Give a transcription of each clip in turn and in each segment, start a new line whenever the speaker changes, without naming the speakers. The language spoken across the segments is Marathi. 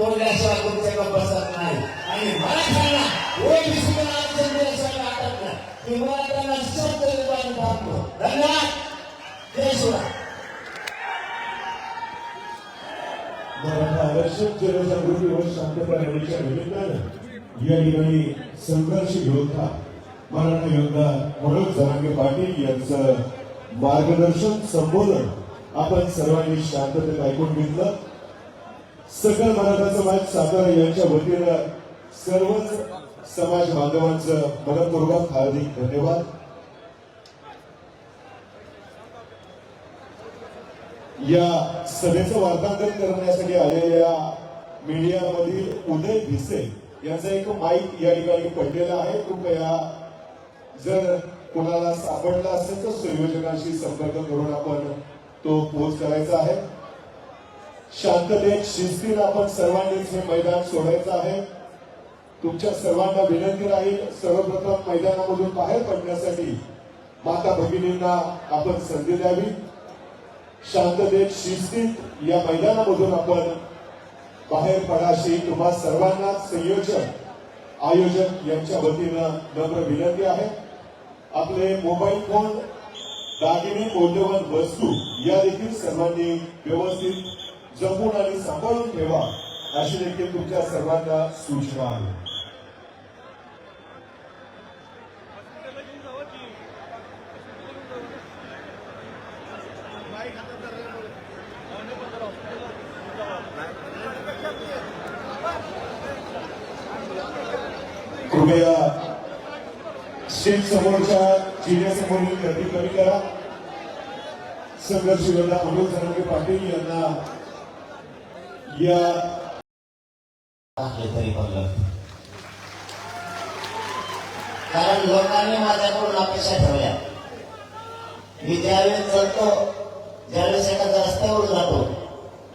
तोडल्याशिवाय तुमच्याकडे बसत नाही आणि मराठ्यांना ओबीसीला आरक्षण दिल्याशिवाय वाटत नाही की मराठ्यांना शब्द निर्माण थांबतो. धन्यवाद. जय शिवराय.
मराठा आरक्षण जनजागृती व शांतता निमित्तानं या ठिकाणी संघर्ष योद्धा मराठा योद्धा मनोज जरांगे पाटील यांचं मार्गदर्शन संबोधन आपण सर्वांनी शांततेत ऐकून घेतलं. सकल मराठा समाज सातारा यांच्या वतीनं सर्वच समाज बांधवांचं मनपूर्वक हार्दिक धन्यवाद. या सभेचं वार्तांकन करण्यासाठी आलेल्या मीडियामधील उदय भिसे यांचा एक माईक या ठिकाणी पडलेला आहे. कृपया जर कोणाला सापडला असेल तर संयोजकांशी संपर्क करून आपण तो पोच करायचा आहे. शांततेत शिस्तीने आपण सर्वांनीच हे मैदान सोडायचं आहे. तुमच्या सर्वांना विनंती राहील सर्वप्रथम मैदानामधून बाहेर पडण्यासाठी माता भगिनींना आपण संधी द्यावी. शांततेत शिस्तीत या मैदानामधून आपण बाहेर पडाशी तुम्हा सर्वांना संयोजक आयोजक यांच्या वतीनं नम्र विनंती आहे. आपले मोबाईल फोन दागिने मौल्यवान वस्तू या देखील सर्वांनी व्यवस्थित जपून आणि सांभाळून ठेवा अशी देखील तुमच्या सर्वांना सूचना आहे. कृपया स्टेज समोरच्या जिल्ह्यासमोरील गर्दी कमी करा. संघर्ष योद्धा मनोज जरांगे पाटील यांना या
कारण लोकांनी माझ्याकडून अपेक्षा ठेवल्या. मी ज्यावेळेस चलतो ज्यावेळेस एखाद्या रस्त्यावर जातो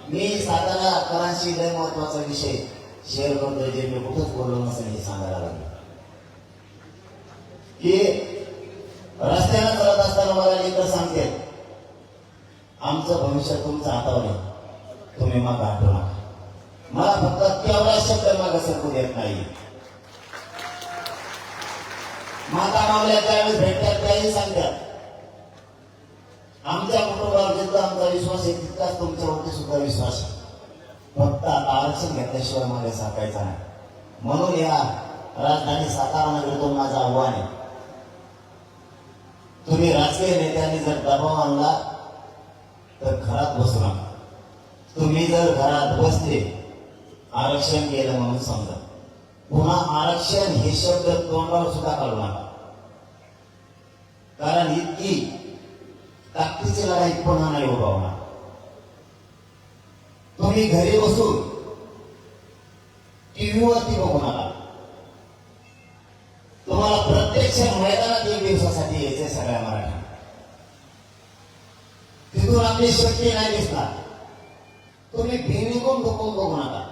मी साताराकरांशी लय महत्वाचा विषय शेअर करतोय जे मी कुठंच बोललो नसेल हे सांगायला लागलो की रस्त्यानं चालत असताना मला लेकर सांगते आमचं भविष्य तुमच्या हातावर आहे तुम्ही मग आठवू नका. मला फक्त तेवढा शब्द मागं सरकू देत नाही. माता मागल्या त्यावेळेस भेटतात त्याही सांगतात आमच्या कुटुंबावर जितका आमचा विश्वास आहे तितकाच तुमच्यावरती सुद्धा विश्वास आहे. फक्त आरक्षण घेतल्याशिवाय मागे साकायचा नाही. म्हणून या राजधानी सातारा नगरीतून माझं आव्हान आहे तुम्ही राजकीय नेत्यांनी जर दबाव आणला तर घरात बसू नका. तुम्ही जर घरात बसले आरक्षण केलं म्हणून समजा पुन्हा आरक्षण हे शब्द तोंडावर सुद्धा काढू नका. कारण इतकी ताकदीची लढाई पुन्हा नाही उभावणार. तुम्ही घरी बसून टीव्हीवरती बघू नका. तुम्हाला प्रत्यक्ष मैदानात 1 दिवसासाठी यायचे सगळ्या मराठा. तिथून आपली शक्ती नाही दिसणार. तुम्ही भिंगून डुकून बघू नका.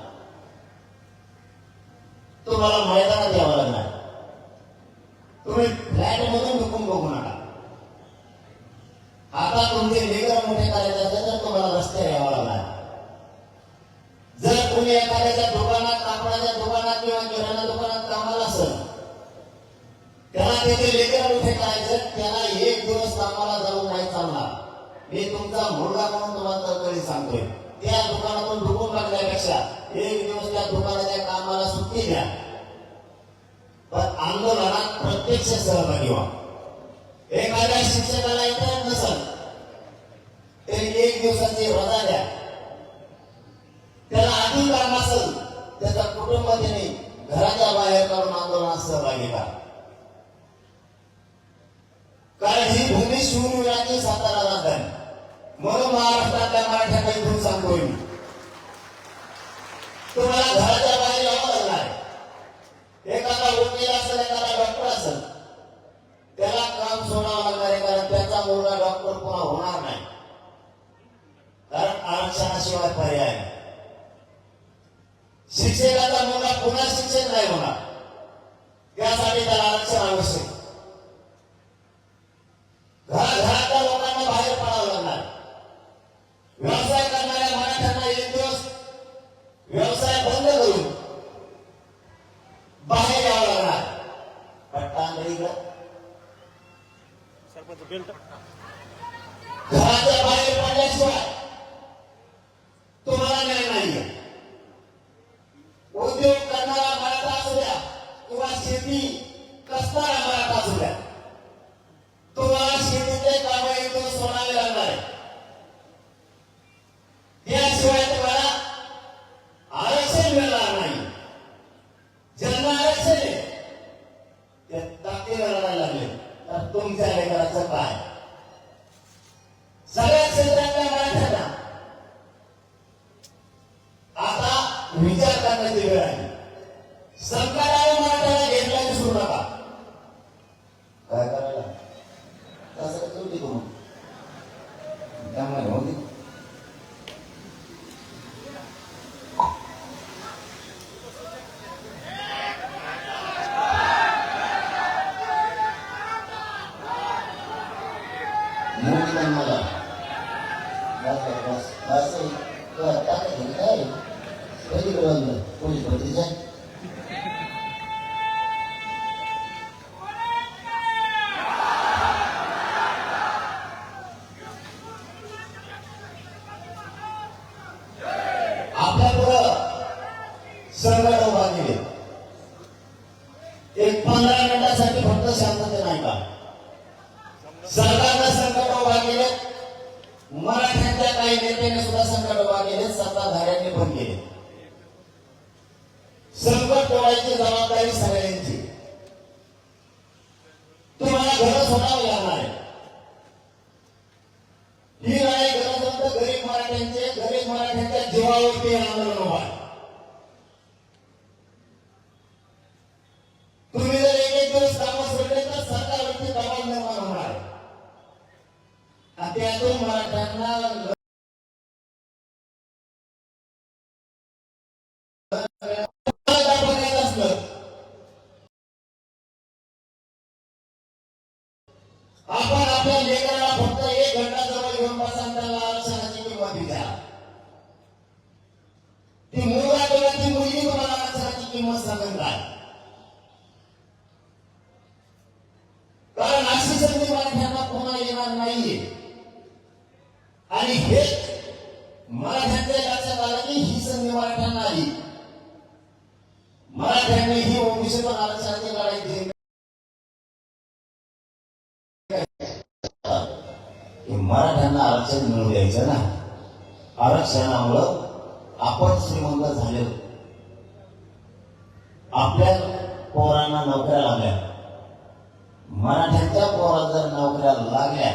तुम्हाला मैदानात यावं लागणार. तुम्ही फ्लॅट मधून डुकून बघू नका. आता तुमचे लेकर मोठे करायचे असेल तर तुम्हाला रस्त्यावर यावं लागणार. जर तुम्ही एखाद्याच्या दुकानात कापडाच्या दुकानात किंवा किराणा दुकानात कामाला असेल त्याला त्याचे लेकर मोठे करायचं त्याला 1 दिवस कामाला जाऊन नाही चालणार. मी तुमचा मुलगा म्हणून तुम्हाला तरी सांगतोय त्या दुकानातून डुकून टाकण्यापेक्षा 1 दिवस त्या दुकानाच्या कामाला सुट्टी द्या पण आंदोलनात प्रत्यक्ष सहभागी व्हा. एखाद्या शिक्षकाला येत नसेल तरी 1 दिवसाची रजा द्या. त्याला आधी काम असेल त्याचा कुटुंब त्याने घराच्या बाहेर काढून आंदोलनात सहभागी करा. कारण ही भूमी शिवरायांची सातारा राजधानी म्हणून महाराष्ट्रातल्या मराठ्यांना इथून सांगतोय मी तुम्हाला घराच्या बाहेर यावं लागणार. एखादा वकील असेल एखादा डॉक्टर असेल त्याला काम सोडावं लागणार आहे कारण त्याचा मुलगा डॉक्टर पुन्हा होणार नाही. कारण आरक्षणाशिवाय पर्याय नाही. शिक्षकाचा मुलगा पुन्हा शिक्षक नाही होणार त्यासाठी त्याला आरक्षण आवश्यक. घरातल्या लोकांना बाहेर पडावं लागणार. व्यवसाय करणाऱ्या मराठ्यांना 1 दिवस व्यवसाय बंद विचार करण्याची वेळ आहे. संकटाला मराठ्याला घेतला विसरू नका. काय करायला तसं चुकी करू त्यामुळे होती. मला पोलीस भरतीचा आपल्या पुढं संकट उभा केले. एक 15 मिनिटासाठी फक्त शांतते नाही का सरकारनं संकट उभा केले. मराठ्यांच्या काही नेत्याने सुद्धा संकट उभा केले. सत्ताधाऱ्यांनी पण केले. संकट तोडायची जबाबदारी सगळ्यांची. तुम्हाला घर सोडावं लागणार आहे. ही लढाई गरजवंत गरीब मराठ्यांच्या जीवावरती आंदोलन उभा आहे. तुम्ही जर एक दिवस कामं सोडले तर सरकारवरती दबाव निर्माण होणार आहे. आणि त्यातून मराठ्यांना आपण आपल्या लेकराला फक्त 1 घंटा जवळ घेऊन बसा, त्याला आरक्षणाची किंमत विचारा. ती मुलगा किंवा ती मुलगी तुम्हाला आरक्षणाची किंमत सांगत काय. कारण अशी संधी मराठ्यांना पुन्हा येणार नाहीये. आणि हेच मराठ्यांच्या लक्षात आलं की ही संधी मराठ्यांना आली. मराठ्यांनी ही ओबीसीतून आरक्षणाची लढाई जिंकली. मराठ्यांना आरक्षण मिळू द्यायचं ना. आरक्षणामुळं आपण श्रीमंत झाले. आपल्या पोरांना नोकऱ्या लागल्या. मराठ्यांच्या पोरात जर नोकऱ्या लागल्या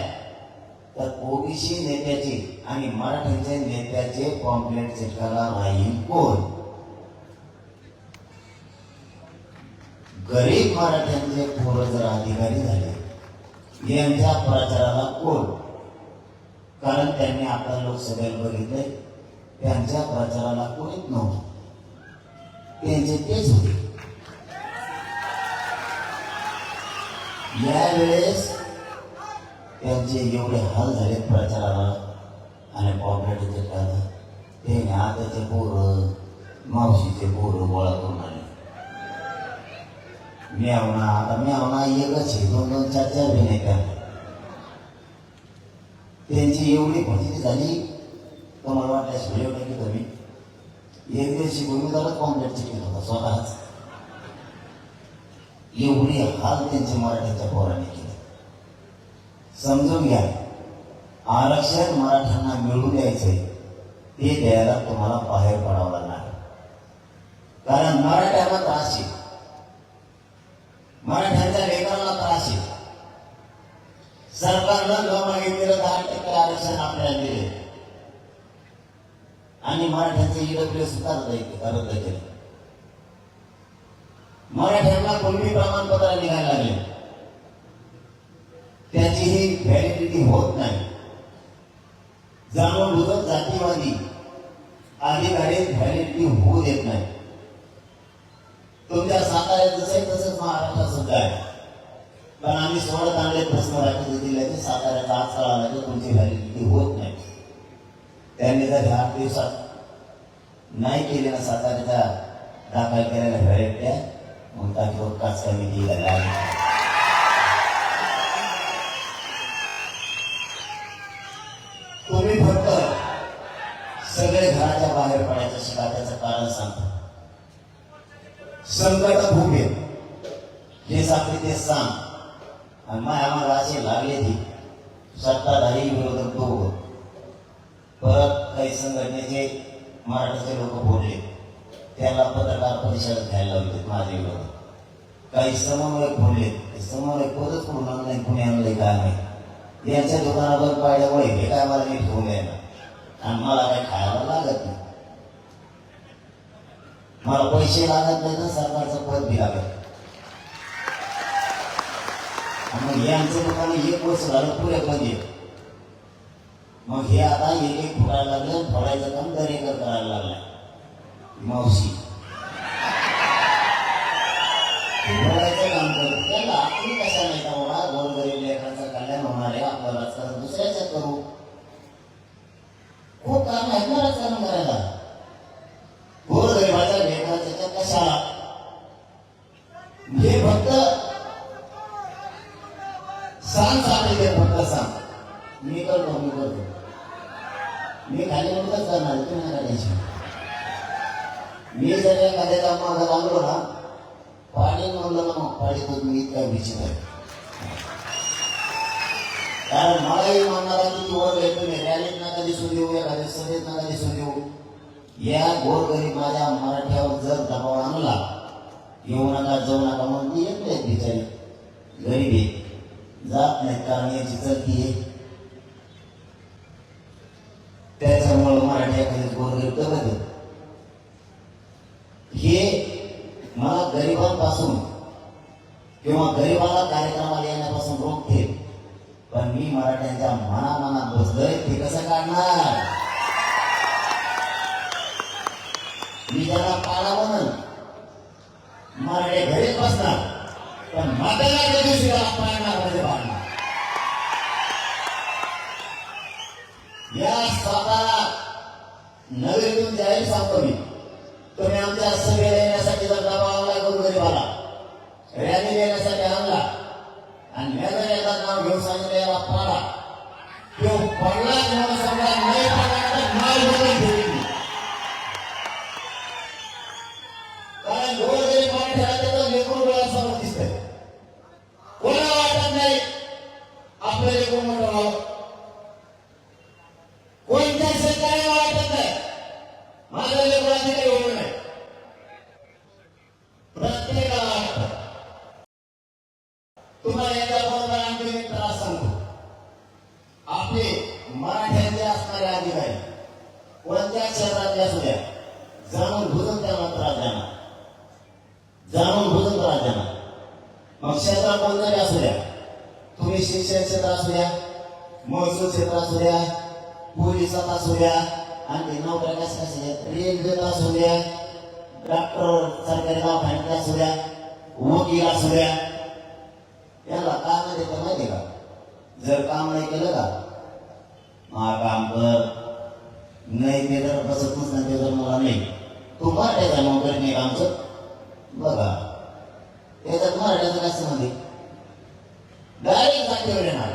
तर ओबीसी नेत्याचे आणि मराठ्यांच्या नेत्याचे पॉम्पलेट चिटकायला राहील कोण. गरीब मराठ्यांचे पोरं जर अधिकारी झाले यांच्या प्रचाराला कोण. कारण त्यांनी आता लोकसभेला बघितले त्यांच्या प्रचाराला कोणीच नव्हतं. त्यांचे तेच होते. यावेळेस त्यांचे एवढे हाल झाले प्रचाराला आणि पॉम्पलेट चिटकायला. ते आताचे पोरं मावशीचे पोरं गोळा करून आले. म्यावना एकच आहे. 2-2, 4-4 बी नाही का. त्यांची एवढी फजिती झाली तर मला वाटल्यास व्हिडिओ टाकी कमी 1 दिवशी भूमिकालाच कॉम्प्लेट चिकन होता स्वतःच. एवढी हाल त्यांचे मराठ्यांच्या पोरांनी केले. समजून घ्या, आरक्षण मराठ्यांना मिळू द्यायचंय ते द्यायला तुम्हाला बाहेर पडावं लागणार. कारण मराठ्यांना त्रास आहे. मराठ्यांच्या लेकरांना त्रास आहे. सरकारनं न मागितलेलं 10% आरक्षण आपल्याला दिले आणि मराठ्यांचे ईडब्ल्यू सुद्धा रद्द केले. मराठ्यांना कुणबी प्रमाणपत्र निघायला लागले. त्याची ही व्हॅलिडिटी होत नाही. जाणून बुजून जातीवादी अधिकारी व्हॅलिडिटी होऊ देत नाही. तुमच्या साताऱ्यात जसं आहे तसंच महाराष्ट्रात सुद्धा आहे. पण आम्ही सोडत आणले प्रश्न राज्य जिल्ह्याचे साताऱ्याचा आज आला तर तुमची व्हॅलिडिटी होत नाही. त्यांनी जर 8 दिवसात नाही केले ना साताऱ्याच्या दाखल केलेल्या व्हॅलिडिट्या मग त्याच्यावर काच कमिटी लागली. तुम्ही फक्त सगळे घराच्या बाहेर पडायचं शिका. त्याचं कारण सांगतो. संकट खूप आहे हे साखळी ते सांग. आणि आम्हाला असे लागले ती सत्ताधारी विरोधक दोघं. परत काही संघटनेचे मराठीचे लोक बोलले त्याला पत्रकार परिषद घ्यायला लावले माझे विरोधक. काही समन्वयक बोलले. समन्वयक पदच करून आणलं कुणी आणलंय काय नाही. यांच्या दुकानावर पाहिल्यामुळे हे काय मला नीट होऊ द्यायला आणि मला काही खायला लागत नाही. मला पैसे लागत नाही तर सरकारचं पद बी लागत. मग हे आमचं दुकान 1 वर्ष झालं पुरे बंद आहे. मग हे आता एक फुटायला लागलं, फोडायचं काम दरेकर करायला लागलाय. मावशी फोडायचं काम करतो त्याला आपण कशा नाही का बाबा, गोरगरीब लेकरांचं कल्याण होणार आहे, आपलं राजकारण दुसऱ्याचं करू. खूप काम आहेत ना राजकारण करायला. गोरगरिबाच्या लेकराच्या कशाला हे फक्त सांग सांगितले, फक्त सांग. मी करतो मी खाली म्हणूनच करणार, तुम्ही नका टेन्शन. मी जर एखाद्याचा मागं लागलो ना, पाणी म्हणलं ना मग पाणी तो मी इतका विचित्र आहे. कारण मलाही म्हणणारा की वर भेटून रॅलीत नका दिसून देऊ, एखाद्या सभेत नका दिसून देऊ. या गोरगरीब माझ्या मराठ्यावर जर दबाव आणला, येऊ नका जाऊ नका म्हणून ती येत नाहीत बिचारी, गरीब आहे, जात नाहीत, कारण याची चलती आहे. त्याच्यामुळे मराठी एखादी गोरगरीब करत हे मला गरिबांपासून किंवा गरिबाला कार्यक्रमाला येण्यापासून रोखते. पण मी मराठ्यांच्या मनामनात बसलोय ते कसं काढणार? मी त्यांना पाडा म्हणून मराठे घरीच बसणार, पण मतदानाच्या दिवशी त्याला पाडणार म्हणजे पाडणार. या सातारा नगरीतून जाहीर सांगतो मी, तुम्ही आमच्या सभेला येण्यासाठी जर दबाव आणला गोरगरिबाला, रॅली देण्यासाठी आणला आणि मेघालयाला नाव घेऊन सांगितलं याला पाडा, तो पडला म्हणून समजा, नाही पडला तर नाव बदलून ठेवली. कारण गोरगरीब मराठ्याला त्याचं लेकरू डोळ्यासमोर दिसतंय. कोणाला वाटत नाही आपलं लेकरू मोठं व्हावं, कोणत्या शेतकऱ्याला वाटत नाही माझ्या लेकराची काही होऊ नये. प्रत्येकाला वाटतं. तुम्हाला याचा बरोबर आणखी एक त्रास सांगतो. आपले मराठ्यांचे असणारे अधिकारी कोणत्या क्षेत्रातले असू द्या, जाणून बुजून त्यांना त्रास देणार, जाणून बुजून त्रास देणार. मग क्षेत्रात कोणतरी असू द्या, तुम्ही शिक्षण क्षेत्र असू द्या, महसूल क्षेत्र असू द्या, पोलिसात असू द्या, आणि नोकऱ्या कशा असू द्या, रेल्वेत असू द्या, डॉक्टर सरकारी दवाखान्यात असू द्या, वकील असू द्या, याला काम देतं माहिती का? जर काम नाही केलं का, काम कर, नाही ते जर बसतच नाही, ते जर मला नाही, तू मराठ्याचा नोकरी नाही आमचं बघा. त्याच्यात मराठ्याचं काय संबंध आहे? डायरेक्ट जागेवर येणार.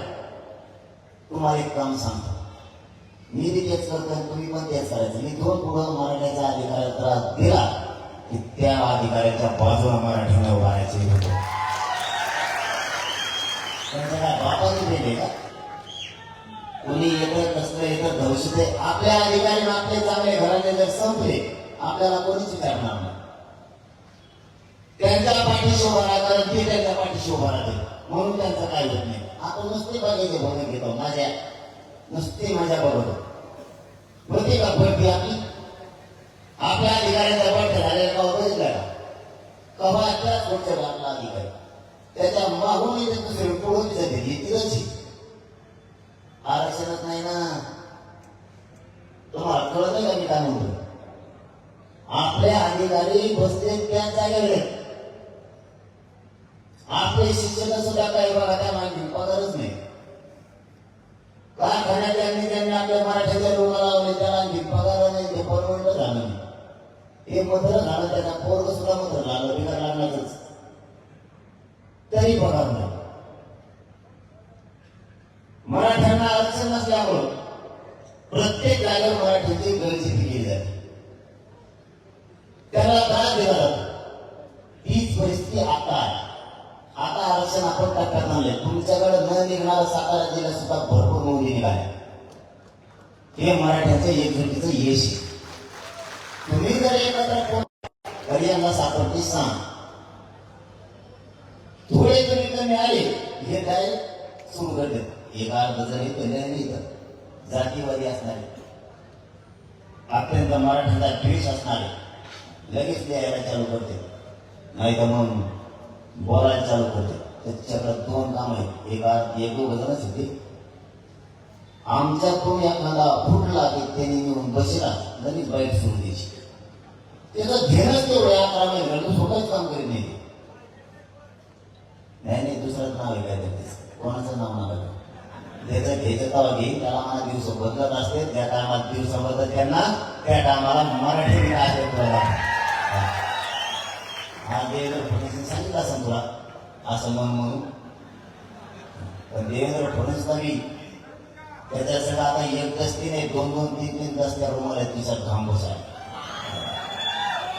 तुम्हाला एक काम सांगतो, मी बी तेच करतो, तुम्ही पण तेच करायचं. मी दोन पुढं मराठ्याच्या अधिकाऱ्याला त्रास दिला की त्या अधिकाऱ्याच्या बाजूला मराठ्याला उभारायचे होते. त्यांच्या काय बापाने दिले का? कोणी येतं कसलं येतं दहशत आहे. आपल्या अधिकारी आपले चांगले घराने जर संपले, आपल्याला कोणीच विचारणार नाही. त्यांच्या पाठीशी उभा राहा, कारण ते त्यांच्या पाठीशी उभा राहते, म्हणून त्यांचं काय होत नाही. आपण नुसते बघायचे भरून घेतो, माझ्या नुसते माझ्या बरोबर होते का भरती आपली? आपल्या अधिकाऱ्यांचा बंठ झालेला का बघितला का? कवाच्या पुढच्या आपला अधिकारी त्याच्या मागून दुसरे पुढून जाते, येतीलच. आरक्षणच नाही ना. तुम्हाला कळत का मी काय म्हणतो? आपले अधिकारी बसते त्या जागेवर. आपले शिक्षक सुद्धा काही बघा त्या मागे पगारच नाही. कारखान्यात त्यांनी आपल्या मराठ्याच्या लोक लावले, त्याला आणखी पगार नाही, ते परवडलं झालं नाही. हे मत्र झालं, त्याचा पोरग सुद्धा मत्र लागलं, बिगर लागलाच, तरी पगार नाही. मराठ्यांना आरक्षण नसल्यामुळं प्रत्येक जागेवर मराठ्यांची गळचेपी केली जाते, त्याला त्रास दिला जातो. तीच परिस्थिती आता आहे. आता आरक्षण आपण टप्प्यात आणले. तुमच्याकडे न निघणारा सातारा जिल्ह्यात सुद्धा भरपूर नोंदी निघाल्या. हे मराठ्यांचं एकजुटीचं यश आहे. तुम्ही जर एकत्र तरी यांना सापडते सांग, थोडे तुम्ही कमी आले, हे काय सुरू करते. एक अर्ध जरी इथं जातीवादी असणारे, अत्यंत मराठ्यांचा द्वेष असणारे, लगेच लिहायला चालू करते, नाही तर मग बोलायला चालू करते. त्याच्याकडे दोन काम आहेत, एक दोघं जणच होते. आमच्यातून एखादा फुटला की त्यांनी येऊन बसला, लगेच बाईक सुरू द्यायची. त्याचं घेणंच तेवढं 11 महिने तो स्वतःच काम करीत नाही. नाही दुसरंच नाव आहे काय त्याचं, कोणाचं नाव नाव त्याचं घ्यायचं तेव्हा घेईन. त्याला मला दिवस बदलत असते, त्या टायमात दिवस बदलत त्यांना, त्या टायमाला मराठी हा देवेंद्र फडणवीस सांगितलं असं तुला असं म्हणून. पण देवेंद्र फडणवीस नवी त्याच्यासाठी आता एक दस्ती नाही, 2-2, 3-3 दस्त्या रुमाल आहेत तिचा घाम बसा.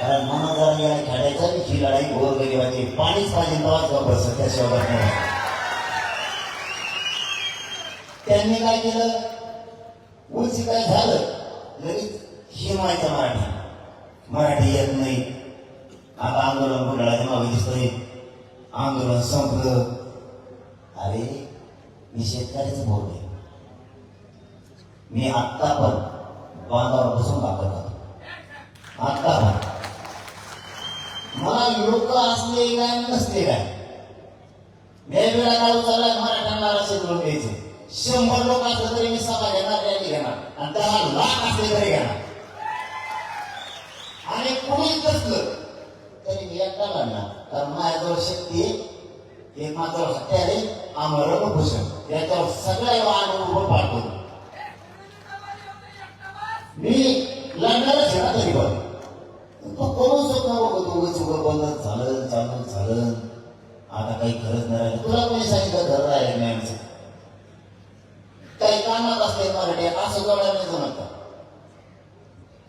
कारण मला जरा गेला खेळायचा की ही लढाई गोरगरिबाची, पाणीच पाहिजे तेव्हाच बस, त्याशिवाय नाही. त्यांनी काय केलं, उंची काय झालं लगेच हिमायचं मराठी येत नाही. आता आंदोलन घोटाळ्याच्या मागे दिसतोय, आंदोलन संपलं. अरे मी शेतकऱ्याचं बोल आहे, मी आत्ता पण बांधावर बसून दाखवतो. आत्ता पण मला लोक असले काय नसले काय, वेगवेगळ्या काळू चालला मराठ्यांना रस्ते करून द्यायचे. 100 लोक असले तरी मी सभा घेणार, रॅली घेणार, आणि 10 लाख असले तरी घेणार. आणि कोणीच नसलं तरी मी एकटा लढणार, कारण माझ्याजवळ शक्ती एक माझ्याजवळ हत्यार आहे, आम्हाला भूषण, याच्यावर सगळ्या अनुभव पाठवतो. मी लढणारच आहे ना तरी पण तो करून शकतो. दोघं चुकं बंद झालं, चालू झालं, आता काही खरंच नाही राहिलं. तुला कोणी सांगितलं घर राहिलं नाही आमचं, काही कामात असले मराठी असं जोडायला नाही जमत.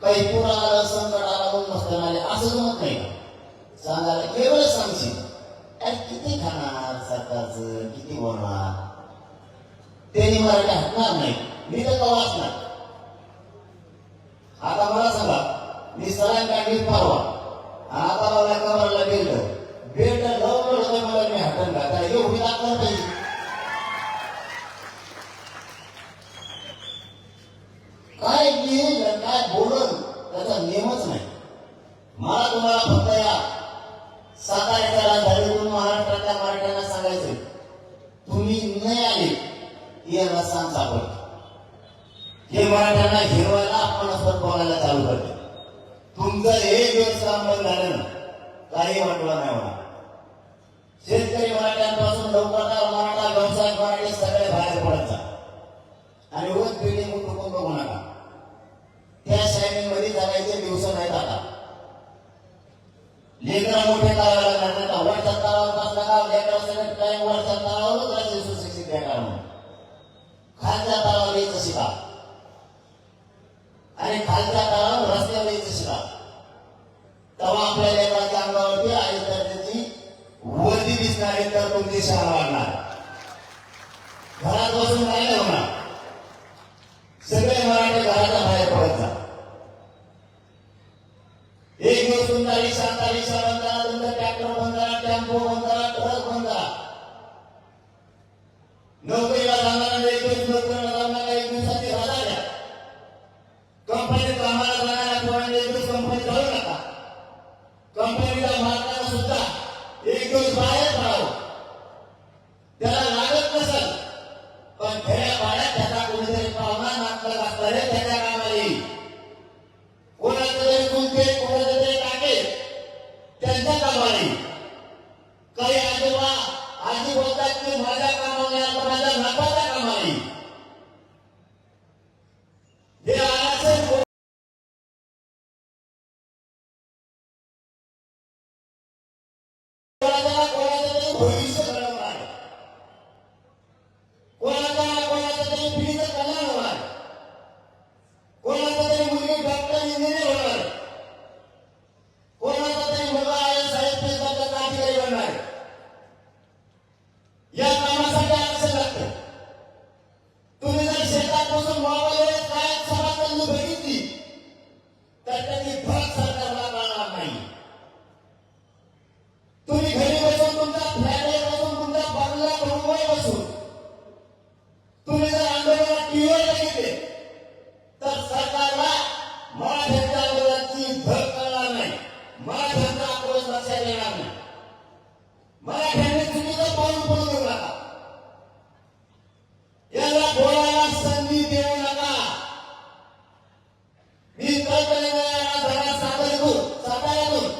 काही पूर आलं, संकट आला, म्हणून नसतं आले असं जमत नाही. सांगायला केवळ सांगशील, अरे किती खाणार सरकारचं, किती बोलणार, त्यांनी मराठी हटणार नाही. मी तर कवा असणार. आता मला सांगा, मी सरांनी काढली परवा, आता मला कमरला बेल्ट लावून मला मी हटन का, त्याला एवढी दाखल पाहिजे. काय लिहिल काय बोलल त्याचा नियमच नाही. मला तुम्हाला फक्त या साताऱ्याच्या राजधानीतून महाराष्ट्रातल्या मराठ्यांना सांगायचं, तुम्ही नाही आले याला सांग सापडते. हे मराठ्यांना हिरवायला आपण बोलायला चालू करते. तुमचं एक दिवस काम बंद झालं ना, काही वाटलं नाही होणार. शेतकरी मराठ्यांपासून लवकर मराठा व्यवसाय मराठी सगळे बाहेर पडायचा आणि रोज बिल्डिंग उठून बघू नका. त्या शायनिंग मध्ये जगायचे दिवस नाहीत. आता लेकरं मोठे करायला लागणार नाही. वरच्या तलावावर बसला का लेकरं सगळं काही वरच्या तलावावरच राहायचे सुशिक्षित बेकार म्हणून. खालच्या तलावावर यायचं शिका आणि खालच्या तलावावर रस्त्यावर यायचं शिका. तेव्हा आपल्या लेकरांच्या अंगावरती आई तर त्याची वर्दी दिसणारी तर तुमची शाळा वाढणार. घरात बसून नाही होणार. सगळे मराठी घराच्या बाहेर पडत जा. एक दिवस तुमचा रिक्षा बंद करा, तुमचा ट्रॅक्टर बंद करा, टेम्पो बंद करा, ट्रक बंद करा. नोकरीला जाणारा एक दिवस नोकरीला जाणारा एक दिवसाची रजा द्या. कंपनीत कामाला जाणाऱ्या पोरांनी एक दिवस कंपनीत जाऊ नका. कंपनीच्या मालकाला सुद्धा एक दिवस बाहेर पडावं. त्याला लागत नसेल पण खेड्या पाड्यात त्याचा कोणीतरी पाहुणा नाटक असणारे त्याच्या कामाला येईल. कोणाचं तरी कुंते, कोणाचं तरी टाके त्यांच्या कामाला येईल. काही आजी बोलतात की माझ्या कामाला आता माझ्या नफाच्या कामाला येईल. हे आरक्षण भविष्य घडवणार आहे. कोणाचं तरी पिढीचं कल्याण होणार. कोणाचं तरी मुलगी डॉक्टर इंजिनियर होणार. कोणाचा तरी मुलगा IAS IPS अधिकारी बनणार. या कामासाठी आरक्षण लागतं. तुम्ही जर शेतात बसून मोबाईलवर काय समाजकांनी बघितली तर त्याची फरक सरकारला कळणार नाही. तुम्ही घरी बसून तुमचा फ्लॅट लक्षात येणार नाही. मराठ्यांनी चुकीचं पाऊल पडू देऊ नका. याला बोलायला संधी देऊ नका. मी कल्पनेला जरा साताऱ्यातून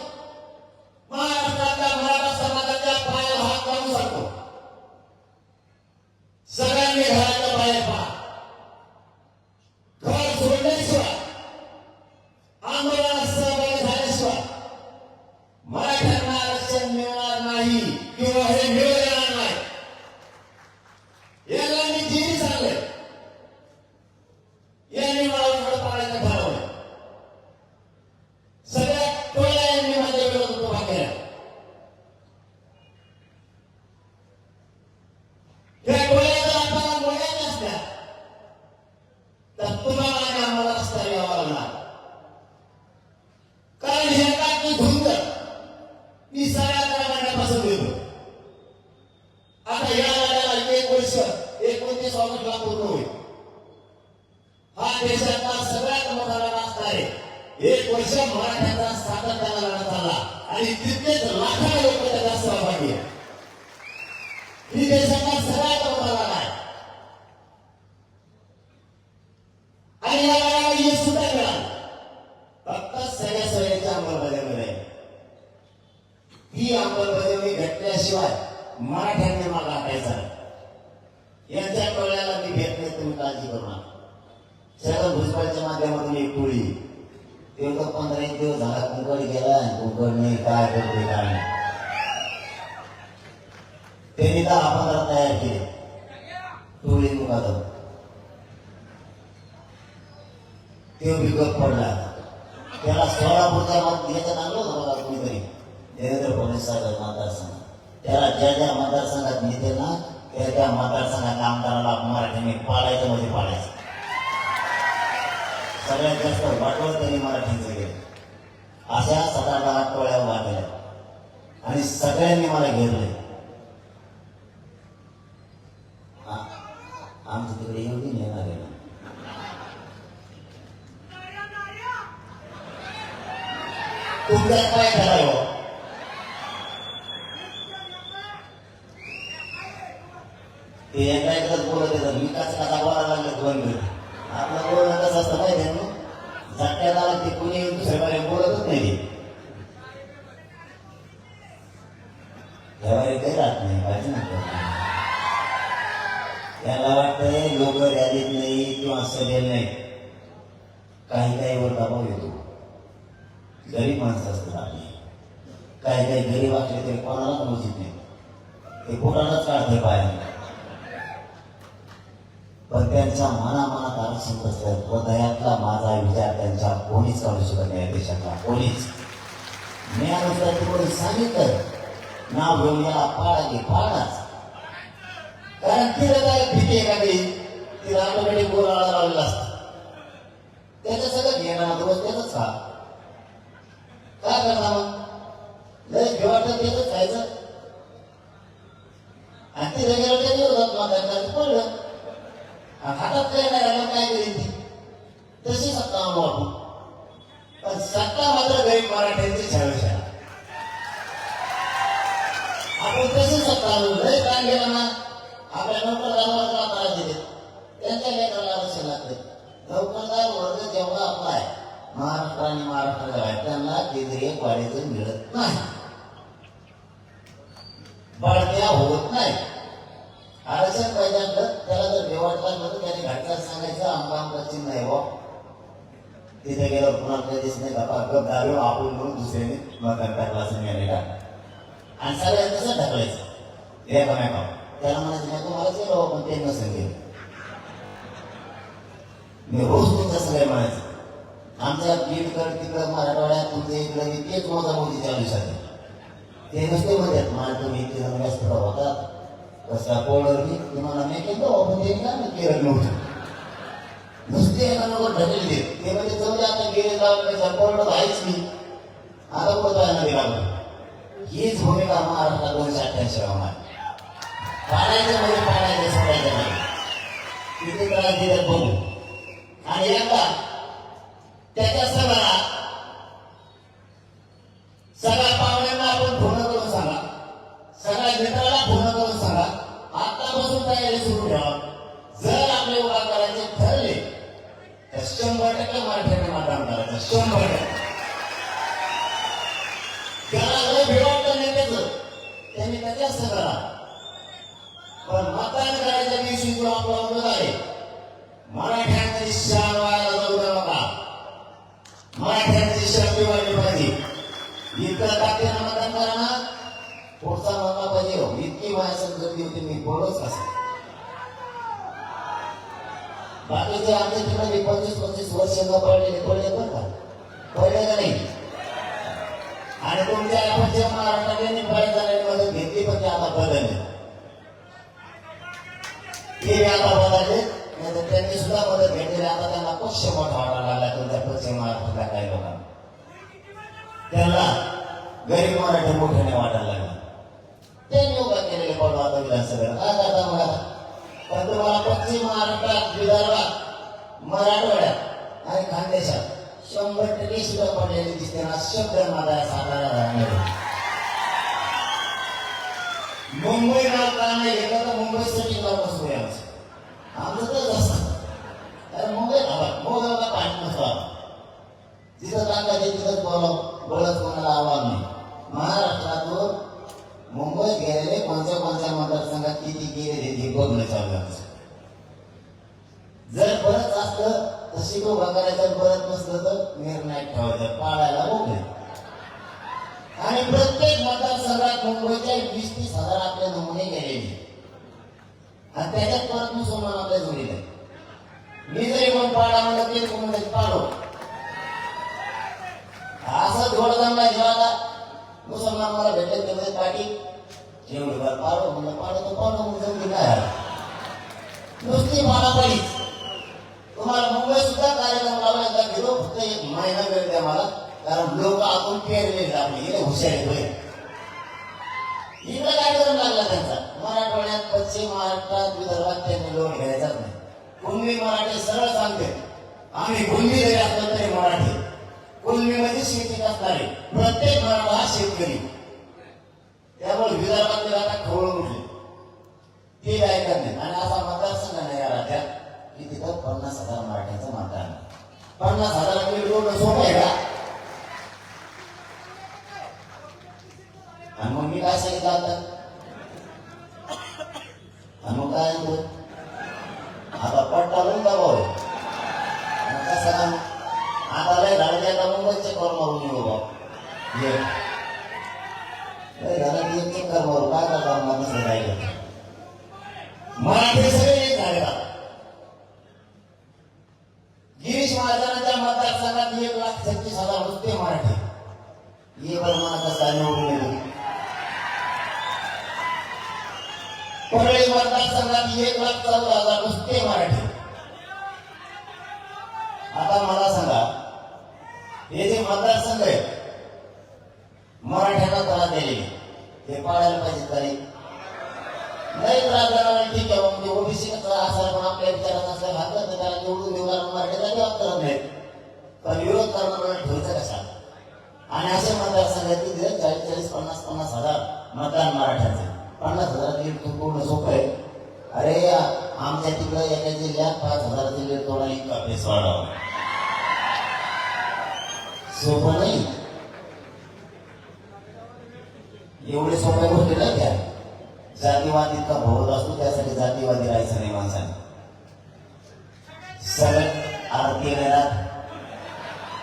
महाराष्ट्रातल्या मराठा समाजाच्या पायावर हात लावून सांगतो, सगळ्यांनी घराच्या बाहेर पहा. घर सोडल्याशिवाय, आंदोलनात सहभागी झाल्याशिवाय मराठ्यांना आरक्षण मिळणार नाही किंवा हे मिळू देणार नाही. याला मी जिरी सांगले. यांनी मला उघड पाडायचं ठरवलं. सगळ्या टोळ्या यांनी माझ्या विरोधात उभा केला. त्या टोळ्या जर आपल्याला बोलायच्या असत्या तर तुम्हाला आणि आम्हाला रस्ता यावा लागणार. कारण हे टाकी धुंद मी सगळ्या महिन्यापासून देतो. आता या लढ्याला 1 वर्ष 29 ऑगस्टला पूर्ण होईल. हा देशातला सगळ्यात मोठा लढा असणार आहे. 1 वर्ष मराठ्यांचा सातत्याने लढा चालला आणि तितकेच लाखो लोक त्याच्यात सहभागी आहेत. ही देशातला सगळ्यात मोठा लढा आहे आणि या लढ्याला यश सुद्धा मिळालं. फक्त सगळ्या सोयीच्या अंमलबजावणी आहे. ही अंमलबजावणी घटल्याशिवाय मराठ्यांनी मागे हटायचा नाही. यांच्या टोळ्याला मी घेत नाही, तुम्ही काळजी करू नका. सगळं भुजबळच्या माध्यमातून एक टोळी ते 15 दिवस झाला कुंकड गेला, कुंकड नाही काय करते काय नाही. त्यांनी 10-15 तयार केले टोळी मुखात. ते विकत पडला. त्याला सोलापूरच्या याच्यात आणलं होतं बघा कोणीतरी, देवेंद्र फडणवीस मतदारसंघ. त्याला ज्या मतदारसंघात नेते ना त्या मतदारसंघाच्या आमदाराला मराठ्यांनी पाडायचं म्हणजे पाडायचं. सगळ्यात जास्त वाटवं त्यांनी मराठ्यांचं केलं. अशा 7-8 टोळ्या उभा केल्या आणि सगळ्यांनी मला घेरले. आमच्या तिकडे एवढी नेणार आहे ना. तुमच्यात काय करावं? ते एकाच बोलत येतात. मी कसा बोलायला लागले 2 मिनिट. आपलं बोलणं कसं असतं माहिती आहे ना. झटक्यात आला ते कुणी दुसऱ्याकडे बोलतच नाही. त्यावेळी काही राहत नाही पाहिजे ना. त्याला वाटतंय लोक रॅलीत नाही किंवा सभेत नाही. काही वर दबाव येतो. गरीब माणसं असतात आपली. काही गरीब असले तरी कोणाला मोजित नाही. ते पोटालाच काढते पायाने. पण त्यांच्या मनामनात आरक्षण असतं. हृदयातला माझा विचार त्यांच्या कोणीच काढू शकत नाही. देशातला कोणीच. मी अनुसार कोणी सांगितलं नाव घेऊन याला पाडा पाडाच. कारण तिला काय भीती आहे का नाही. तिला आपल्याकडे बोलायला लावलेला असतं. त्याचं सगळं घेणं दिवस त्याच खा. काय करता मग लय घेऊ वाटत त्याच खायचं. आणि ती रेग्युलर त्या दिवसात पडलं हातात काय नाही राहिलं. काय करेल ती तशी सत्ता वाटू. पण सत्ता मात्र गरीब मराठ्यांची छावशा. आपण तशी सत्ता आणू लय काय गेला ना. आपल्या नोकरदाराला त्रास दिले. त्यांच्या लेकराला आरक्षण लागते. नोकरदार वर्ग जेवढा आपला आहे महाराष्ट्र आणि महाराष्ट्राच्या बाहेर त्यांना केंद्रीय पाड्याचं मिळत नाही. बढत्या होत नाही. आरक्षण पाहिजे आपलं. त्याला जर बेवाटला तर त्याने घाटला सांगायचं आमका पश्चिम नाही हो. तिथे गेल्यावर पुन्हा प्रदेश नाही बाबा गप दारू आपण म्हणून दुसऱ्याने मतदान टाकला असं मिळाले का. आणि सगळ्यांना कसं ढकलायचं एकामेका. त्याला म्हणायचं नाही तुम्हाला केलं पण ते नसेल केलं. मी रोज तुमचं सगळे म्हणायचं. आमच्या बीडकडे तिकडं मराठवाड्यात तुमच्या इकडे तेच मोजा मोदी चालू साठी. ते नसते म्हणतात मला तुम्ही इतके जण व्यस्त होतात कसला पोळवर मी तुम्हाला मी केलं पण ते काय केलं नव्हतं. नुसते एकावर ढकल देत. ते म्हणजे जाऊ आता गेले लावलं पोळवर आहेच मी आता पोचायला दिला. हीच भूमिका महाराष्ट्रात 288 होणार. पाडायचं म्हणजे पाडायचं सोडायचं नाही. किती त्रास दिले बघू. आणि एकदा त्याच्या सगळा पाहुण्यांना 100%. त्याला लय भेटतं नेत्याचं त्यांनी त्याचे असं करा, पण मतदान करायच्या दिवशी जो आपला उमेद आहे मराठ्यांची शान व्हायला जाऊ द्या नका. मराठ्यांची शक्ती वाढली पाहिजे. इतकं ताकदीनं मतदान करा ना, पुढचा मौका पाहिजे. इतकी माझ्या संगती होती, मी बोलच कसं. बाकीचे आमच्या ठिकाणी 25-25 वर्ष पडलेले पडले बरं का, पडले का नाही. आणि तुमच्या पश्चिम महाराष्ट्राने निंबाळी जाण्याची मदत घेतली, पण ते आता बदलले. ते आता बदलले, नाही तर त्यांनी सुद्धा मदत घेतलेली. आता त्यांना पक्ष मोठा वाटायला लागला तुमच्या पश्चिम महाराष्ट्रातल्या काही लोकांना. त्यांना गरीब मराठी मोठ्याने वाटायला लागला. त्यांनी उभा केलेले पडू आता विधानसभेला काय करता मग आता. पण तुम्हाला पश्चिम महाराष्ट्रात, विदर्भात, मराठवाड्यात आणि खानदेशात 100% सुद्धा पडलेली दिसते ना. शब्द माझा सातारा राहणार. मुंबई नाव का नाही घेतलं तर मुंबईसाठी नाव नसतो याचं. आमचं तर असतं, कारण मुंबई मोगावला पाणी नसतो. जिथं टाकायचे तिथंच बोलत कोणाला आव्हान नाही. महाराष्ट्रातून मुंबईत गेलेले कोणत्या मतदारसंघात किती गेले हे बघणं चालू आहे. जर परत असलं तर शिकव करायचं, परत नसलं तर निर्णय ठेवायचं, पाळायला मोकळे. आणि प्रत्येक मतदारसंघात मुंबईच्या 20-30 हजार आपले नमुने गेलेले आणि त्याच्यात परत मुसलमान आपल्या जोडीला. मी जरी कोण पाडा म्हणलं तरी कोण पाडो असं जोडदामला जेव्हा मुसलमान मला भेटले ते म्हणजे पाठी जेवढी बार पाडो म्हणलं पाडो तो पाडो म्हणून जमली काय नुसती पाडापाडीच. तुम्हाला मुंबई सुद्धा कार्यक्रम लावण्याचा गेलो, फक्त 1 महिना वेळ द्या मला, कारण लोक आतून पेरलेले आपले गेले हुशारी होईल. इकडे कार्यक्रम लागला त्यांचा. मराठवाड्यात, पश्चिम महाराष्ट्रात, विदर्भात त्यांनी लोक घ्यायचाच नाही. कुणबी मराठी सरळ सांगते, आम्ही कुणबी जरी असलो तरी मराठी. कुणबीमध्ये शेती असणारे प्रत्येक मराठा हा शेतकरी. त्यामुळे विदर्भातले आता खवळून उठले ते काय करणे. आणि असा मतदारसंघ नाही या राज्यात की तिथं 50,000 मराठ्यांचं मतदान. 50,000 निवडून सोपं आहे का. आणि मग मी काय सांगितलं आता, आणि मग काय आता पट्टा लावून दाबाव कसं आता लय झाडाच्या मुंबईचे कर मारून येऊ बाबा घरात एक चक्कर मारू काय करता नसं राहिलं. मराठी सगळे एक झाले का. गिरीश महाजनाच्या मतदारसंघात 1,36,000 नुसते मराठी. हे बरं मला कसं निवडून येईल. परळी मतदारसंघात 1,14,000 नुसते मराठी. आता मला सांगा, हे जे मतदारसंघ आहे मराठ्यांना त्रास दिलेले ते पाडायला पाहिजे तरी नाही. त्रास देणार ठीक आहे, म्हणजे ओबीसी असायला पण आपल्या विचारात असल्या घातलं तर त्याला निवडून देणार मराठीचा विरोध करत नाहीत. पण विरोध करणारा ठेवायचा कशा. आणि असे मतदारसंघ आहेत की 40-40, 50-50 हजार मतदान मराठ्यांचे. 50,000 लीड पूर्ण सोपं आहे. अरे आमच्या तिकडे एका जिल्ह्यात 5,000 लीड तोडायला इतका पेस वाढावा सोपं नाही. एवढे सोप्या गोष्टी नाही त्या. जातीवाद इतका भोवत असतो, त्यासाठी जातीवादी राहायचं नाही माणसाने. सगळं आरती घेणार.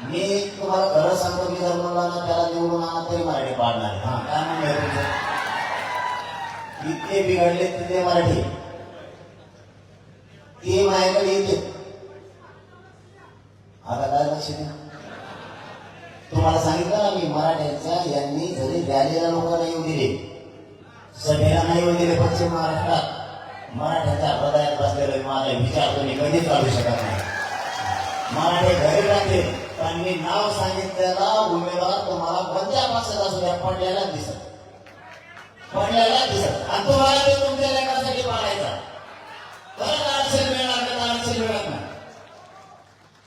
मी तुम्हाला खरं सांगतो की जर म्हणला ना त्याला निवडून आणा तरी मराठी पाडणार. हा काय म्हणलं तुमचं इतके बिघडले तिथे मराठी ते माझ्याकडे येते. आता काय लक्ष द्या. तुम्हाला सांगितलं ना मी मराठ्यांच्या यांनी जरी रॅलीला लोकांना येऊ दिले, सभेला नाही येऊ दिले पश्चिम महाराष्ट्रात, मराठ्यांच्या हृदयात बसलेलं माझा विचार तुम्ही कधीच काढू शकत नाही. मराठी घरी राहते पण मी नाव सांगितलेला उमेदवार तुम्हाला कोणत्या पक्षात असू द्या पडलेला दिसत आणि तुम्हाला ते तुमच्या लेकरासाठी पाडायचा. परत आरक्षण मिळणार नाही, आरक्षण मिळत नाही.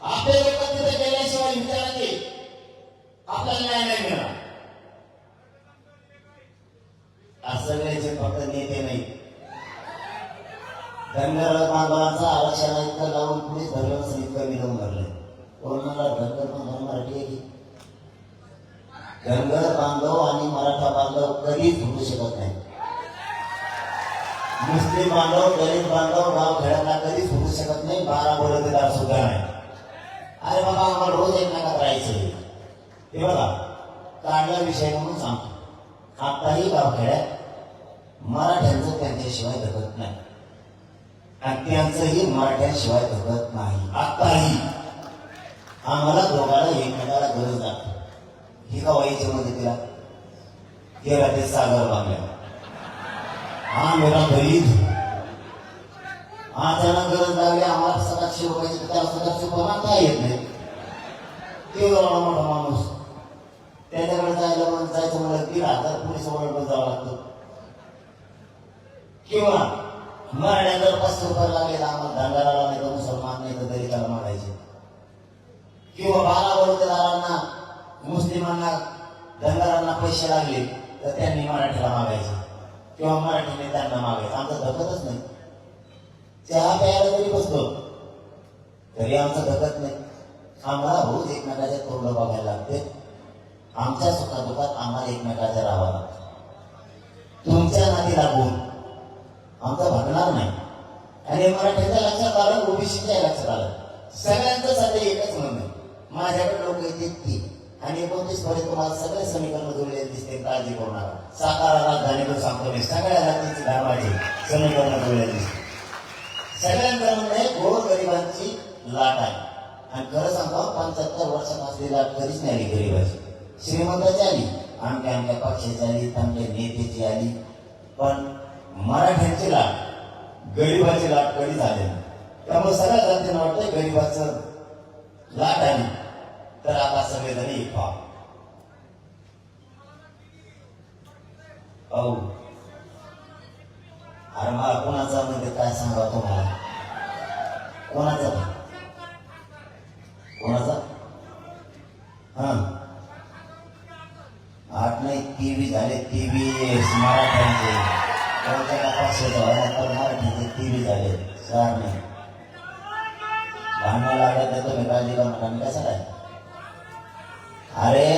आपले लोक तिथे गेल्याशिवाय विचाराचे आपल्याला न्याय नाही मिळणार. असं वेळेचे फक्त नेते नाही. धनगर बांधवांचा आरक्षण इतकं लावून पुढे धरलं नसेल इतकं मिळवून धरलंय. कोणाला धनगर बांधव मराठी आहे की धनगर बांधव आणि मराठा बांधव कधीच होऊ शकत नाही. मुस्लिम बांधव दलित बांधव गाव खेड्याला कधीच होऊ शकत नाही. 12 बलुतेदार सुद्धा नाही. अरे बाबा आम्हाला रोज एकमेकात राहायचं. हे बघा काढला विषय म्हणून सांगतो. आताही गावखेड्यात मराठ्यांचं त्यांच्याशिवाय धगत नाही आणि त्यांचंही मराठ्यांशिवाय धगत नाही. आताही आम्हाला दोघांना एकमेकाला गरज लागते. ही का व्हायची मध्ये तिला गेला ते सागर बांधल्या हा मेरा गरीब हा त्यांना गरज लागली. आम्हाला 700 रुपयाची त्याला 700 बनवता येत नाही. ते एवढा मोठा माणूस त्याच्याकडे जायचं म्हणलं 1,000 पोलीस ओरडून जावं लागतं. किंवा मराठ्या जर 500 रुपये लागले तर आम्हाला धनगराला नाही तर मुसलमान नाही तर दलिताला मागायचे. किंवा 12 बलुतेदारांना मुस्लिमांना धनगरांना पैसे लागले तर त्यांनी मराठीला मागायचे किंवा मराठीने त्यांना मागायचं. आमचं धकतच नाही. चहा प्यायला जरी बसतो तरी आमचं धकत नाही. आम्हाला रोज एकमेकाच्या तोंड बघायला लागते. आमच्या सुखादुखात आम्हाला एकमेकाच्या राहावं लागतं. तुमच्या नादी लागून आमचं भागणार नाही. आणि मराठीच्या लक्षात आलं ओबीसीच्या लक्षात आलं. सगळ्यांचं सध्या एकच म्हणणं माझ्याकडे लोक येतात की आणि 29 मध्ये तुम्हाला सगळे समीकरण जोडलेले दिसते. काळजी करू नका. सातारा राजधानीवर सांगतो मी सगळ्या जातीची धर्माची समीकरण जोडलेली दिसते. सगळ्यांचं म्हणणं आहे गोरगरिबांची लाट आहे. आणि खरं सांगतो 75 वर्षात असलेली लाट कधीच नाही आली गरीबाची. श्रीमंताची आली आमच्या पक्षाची आली आमच्या नेत्याची आली पण मराठ्यांची लाट गरीबाची लाट कधी झाली नाही. त्यामुळे सगळ्या जातींना वाटतं गरीबाचं लाट आली तर आता सगळेजण एक पाव अहो अरे मला कोणाचा म्हणजे काय सांगावं तुम्हाला कोणाचा हा 8 नाही 23 झाले 23 मराठ्यांचे मराठीचे 23 झाले 4 नाही भांडण लागत नाही. तुम्ही काळजी करू नका. मी कसं काय अरे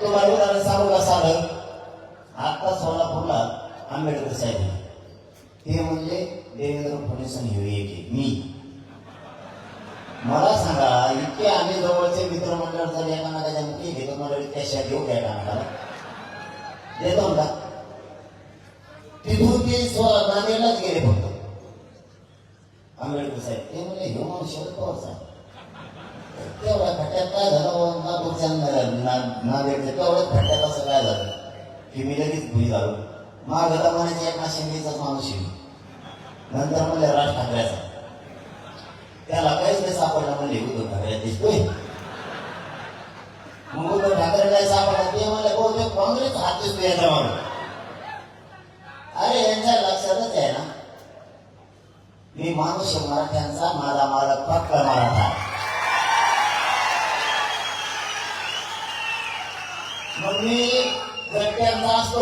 तुम्हाला उदाहरण सांगू का साधं आता सोलापूरला आंबेडकर साहेब ते म्हणजे देवेंद्र फडणवीस मी मला सांगा इतके आम्ही जवळचे मित्रमंडळ जर एका नाकाच्या मुठी घेतो मला त्याशिवाय देऊ द्या का नाकाला देतो का तिथून ते नांदेडलाच गेले फक्त आंबेडकर साहेब ते म्हणजे हे माणूस शरद पवारचा तेवढ्या खट्ट्यात काय झालं नांदेडच्या तेवढ्याच खट्ट्यात असं काय झालं की मी लगेच भुई झालो. मागता म्हणायचे एकनाथ शिंदेचाच माणूस नंतर म्हणले राज ठाकरेचा त्याला काहीच नाही सापडला म्हणले उद्धव ठाकरे दिसतोय. मग उद्धव ठाकरे काय सापडला ते म्हणले बहुतेक काँग्रेस हात दिसतो याच्या मागे. अरे यांच्या लक्षातच आहे ना मी माणूस मराठ्यांचा माझा मालक फक्त मराठा. मग मी गट्ट्यांचा असतो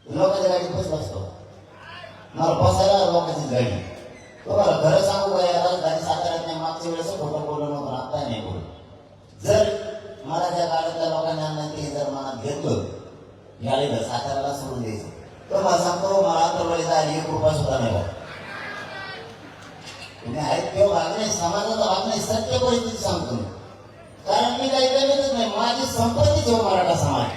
लोकांच्या गाडीत बसला असतो मला बसायला लोकांची गाडी. तुम्हाला खरं सांगू का या राजधानी साताऱ्यात नाही मागच्या वेळेस खोटं बोललं नव्हतं आता नाही बोलू. जर मला त्या गाड्यातल्या लोकांना ते जर मनात घेतलं याला साताऱ्याला सोडून द्यायचं तर मला सांगतो मला अंतर्वाली जायला 1 रुपया सुद्धा नाही बघ. तुम्ही आहेत किंवा भाग नाही समाजाचा भाग नाही सत्य परिस्थिती सांगतो मी. कारण मी काही करीतच नाही माझी संपत्तीच हो मराठा समाज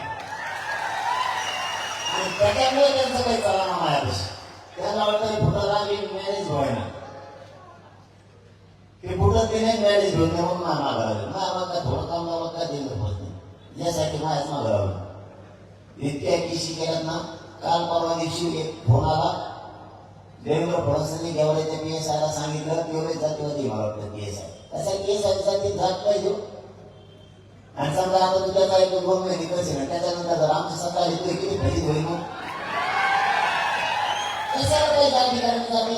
आणि त्याच्यामुळे त्यांचं काही चला ना माझ्यापेक्षा त्यांना वाटतं फुटाला मॅरेज व्हायना ते फुटत ते नाही मॅरेज घेऊन म्हणून मागा लागेल मग काय थोडं काम लावा काय दिलं होत नाही यासाठी माझ्याच मागं लावलं. इतक्या किशी केल्यात ना काल परवा दिवशी एक फोन आला देवेंद्र फडणवीसांनी गेवराच्या PSI ला सांगितलं तेवढे जातीवादी मला वाटतं PSI असा PSI साठी जात पाहिजे. आणि समजा आता तुझ्याचा 1-2 महिने कसे ना त्याच्यानंतर जर आमची सत्ता आली तरी किती फजित होईल मग कशाला काही जाती करण्यासाठी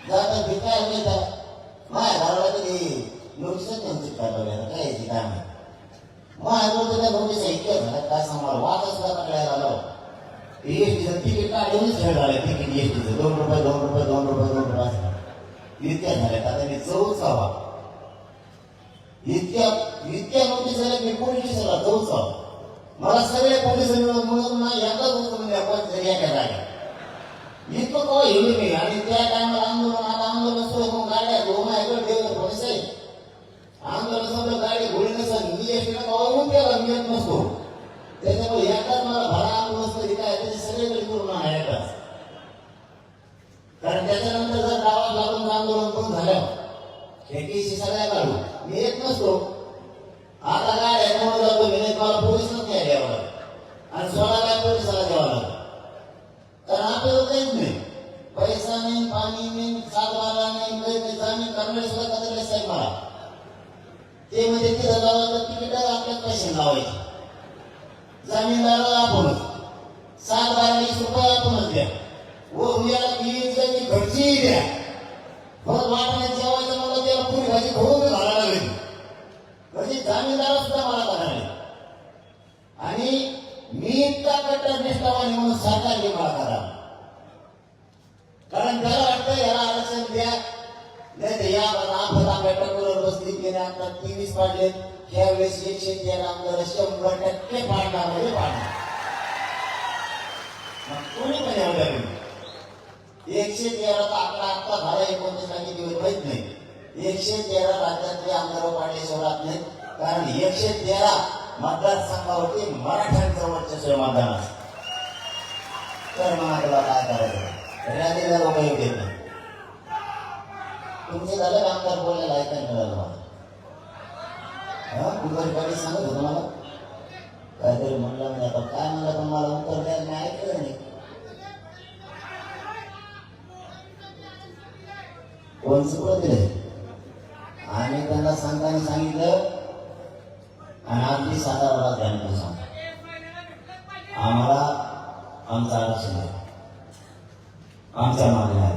जाता भिकायला नाही तर माझ्या घराला कधी नोटीसच त्यांची करायला काय याची काय माहिती माझ्याजवळ त्या नोटीस इतक्या झाल्या काय सांभाळ वाचा सुद्धा पकडायला आलो. ESTचं तिकीट काढूनच खेळ झालं तिकीट ESTचं 2 रुपये 2 रुपये 2 रुपये 2 रुपये इतक्या झाल्या आता मी 14वा इतक्या इतक्या नोटीस झाल्या मी पोलीस स्टेशनला जाऊच मला सगळे पोलीस मिळून ना एकाच होतं म्हणजे आपण तरी एका जागा इतकं कवा येऊ मी आणि त्या टायमाला आंदोलन आता आंदोलन सुरू मग गाड्या दोन ऐकलं देव पोलीस आहे आंदोलन सगळं गाडी घोडी नसत मी एसटीला कवा येऊन केला मी येत नसतो त्याच्यामुळे एकाच मला भरा आंदोलन तरी काय त्याचे सगळीकडे करून आहे एकाच कारण त्याच्यानंतर जर गावात लागून आंदोलन पण झालं एकीशी सगळ्या काढू मी येत नसतो आता काय याच्यामुळे जातो विनय मला पोलिसच नाही द्यावं लागत आणि स्वतः काय पोलिसाला द्यावं लागत कारण आपल्याला काहीच नाही पैसा नाही पाणी नाही सातबारा नाही काही जामीन करणारे सुद्धा कदरले साहेब मला ते म्हणजे तिथं जावं तिकीट आपल्याच पैसे लावायचे जामीनदाराला आपणच 7-12 रुपये आपणच द्या व उद्याला ती घरचीही द्या मग वाटण्यात जेवायचं मला त्याला पुरी भाजी खाऊन घालायला लागली म्हणजे जामीनदार सुद्धा मला करायला आणि मी इतका कट्टर निष्ठावान म्हणून सरकारने मला करा कारण त्याला वाटतं याला आरक्षण द्या नाही तर या आपला बैठकीवर बसली गेले आता 23 पाडले यावेळेस 113 आमदार 100% पाडणार म्हणजे पाडणार कोणी पण एवढ्या 113 आकडा आता झाला 29 किती माहित नाही 113 राज्यातले आमदार पाडले सोडत नाहीत कारण 113 मतदारसंघावरती मराठ्यांचं वर्चस्व मतदान असतं तर मनाला काय करायचं राज्याला लोक येऊ देत नाही तुमचे झालं आमदार बोलायला ऐकायला मिळालं मला कुठे गाडी सांगत होतं मला काहीतरी म्हणलं म्हणजे आता काय म्हणलं पण मला उत्तर द्यायला मी ऐकलं नाही कोण सुरुवात दिले आणि त्यांना सांगताना सांगितलं आणि आमची साधारण ध्यान सांग आम्हाला आमचं आरक्षण आहे आमच्या मागण्या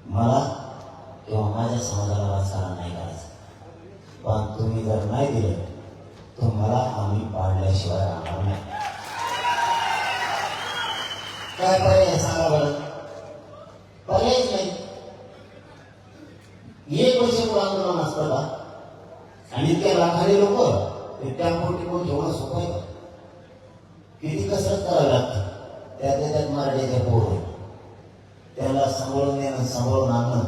मला किंवा माझ्या समाजाला राजकारण नाही करायचं पण तुम्ही जर नाही दिलं तर मला आम्ही पाडल्याशिवाय राहणार नाही काय पर्याय सांगा बरं पर्यायच नाही 1 वर्ष आंदोलन असतं का आणि इतक्या लाखाने लोक टेम्पो टिपून ठेवणं सोपं आहे किती कसरत करावी लागते त्यात मराठीचे पोर त्याला सांभाळून येणं सांभाळून आणणं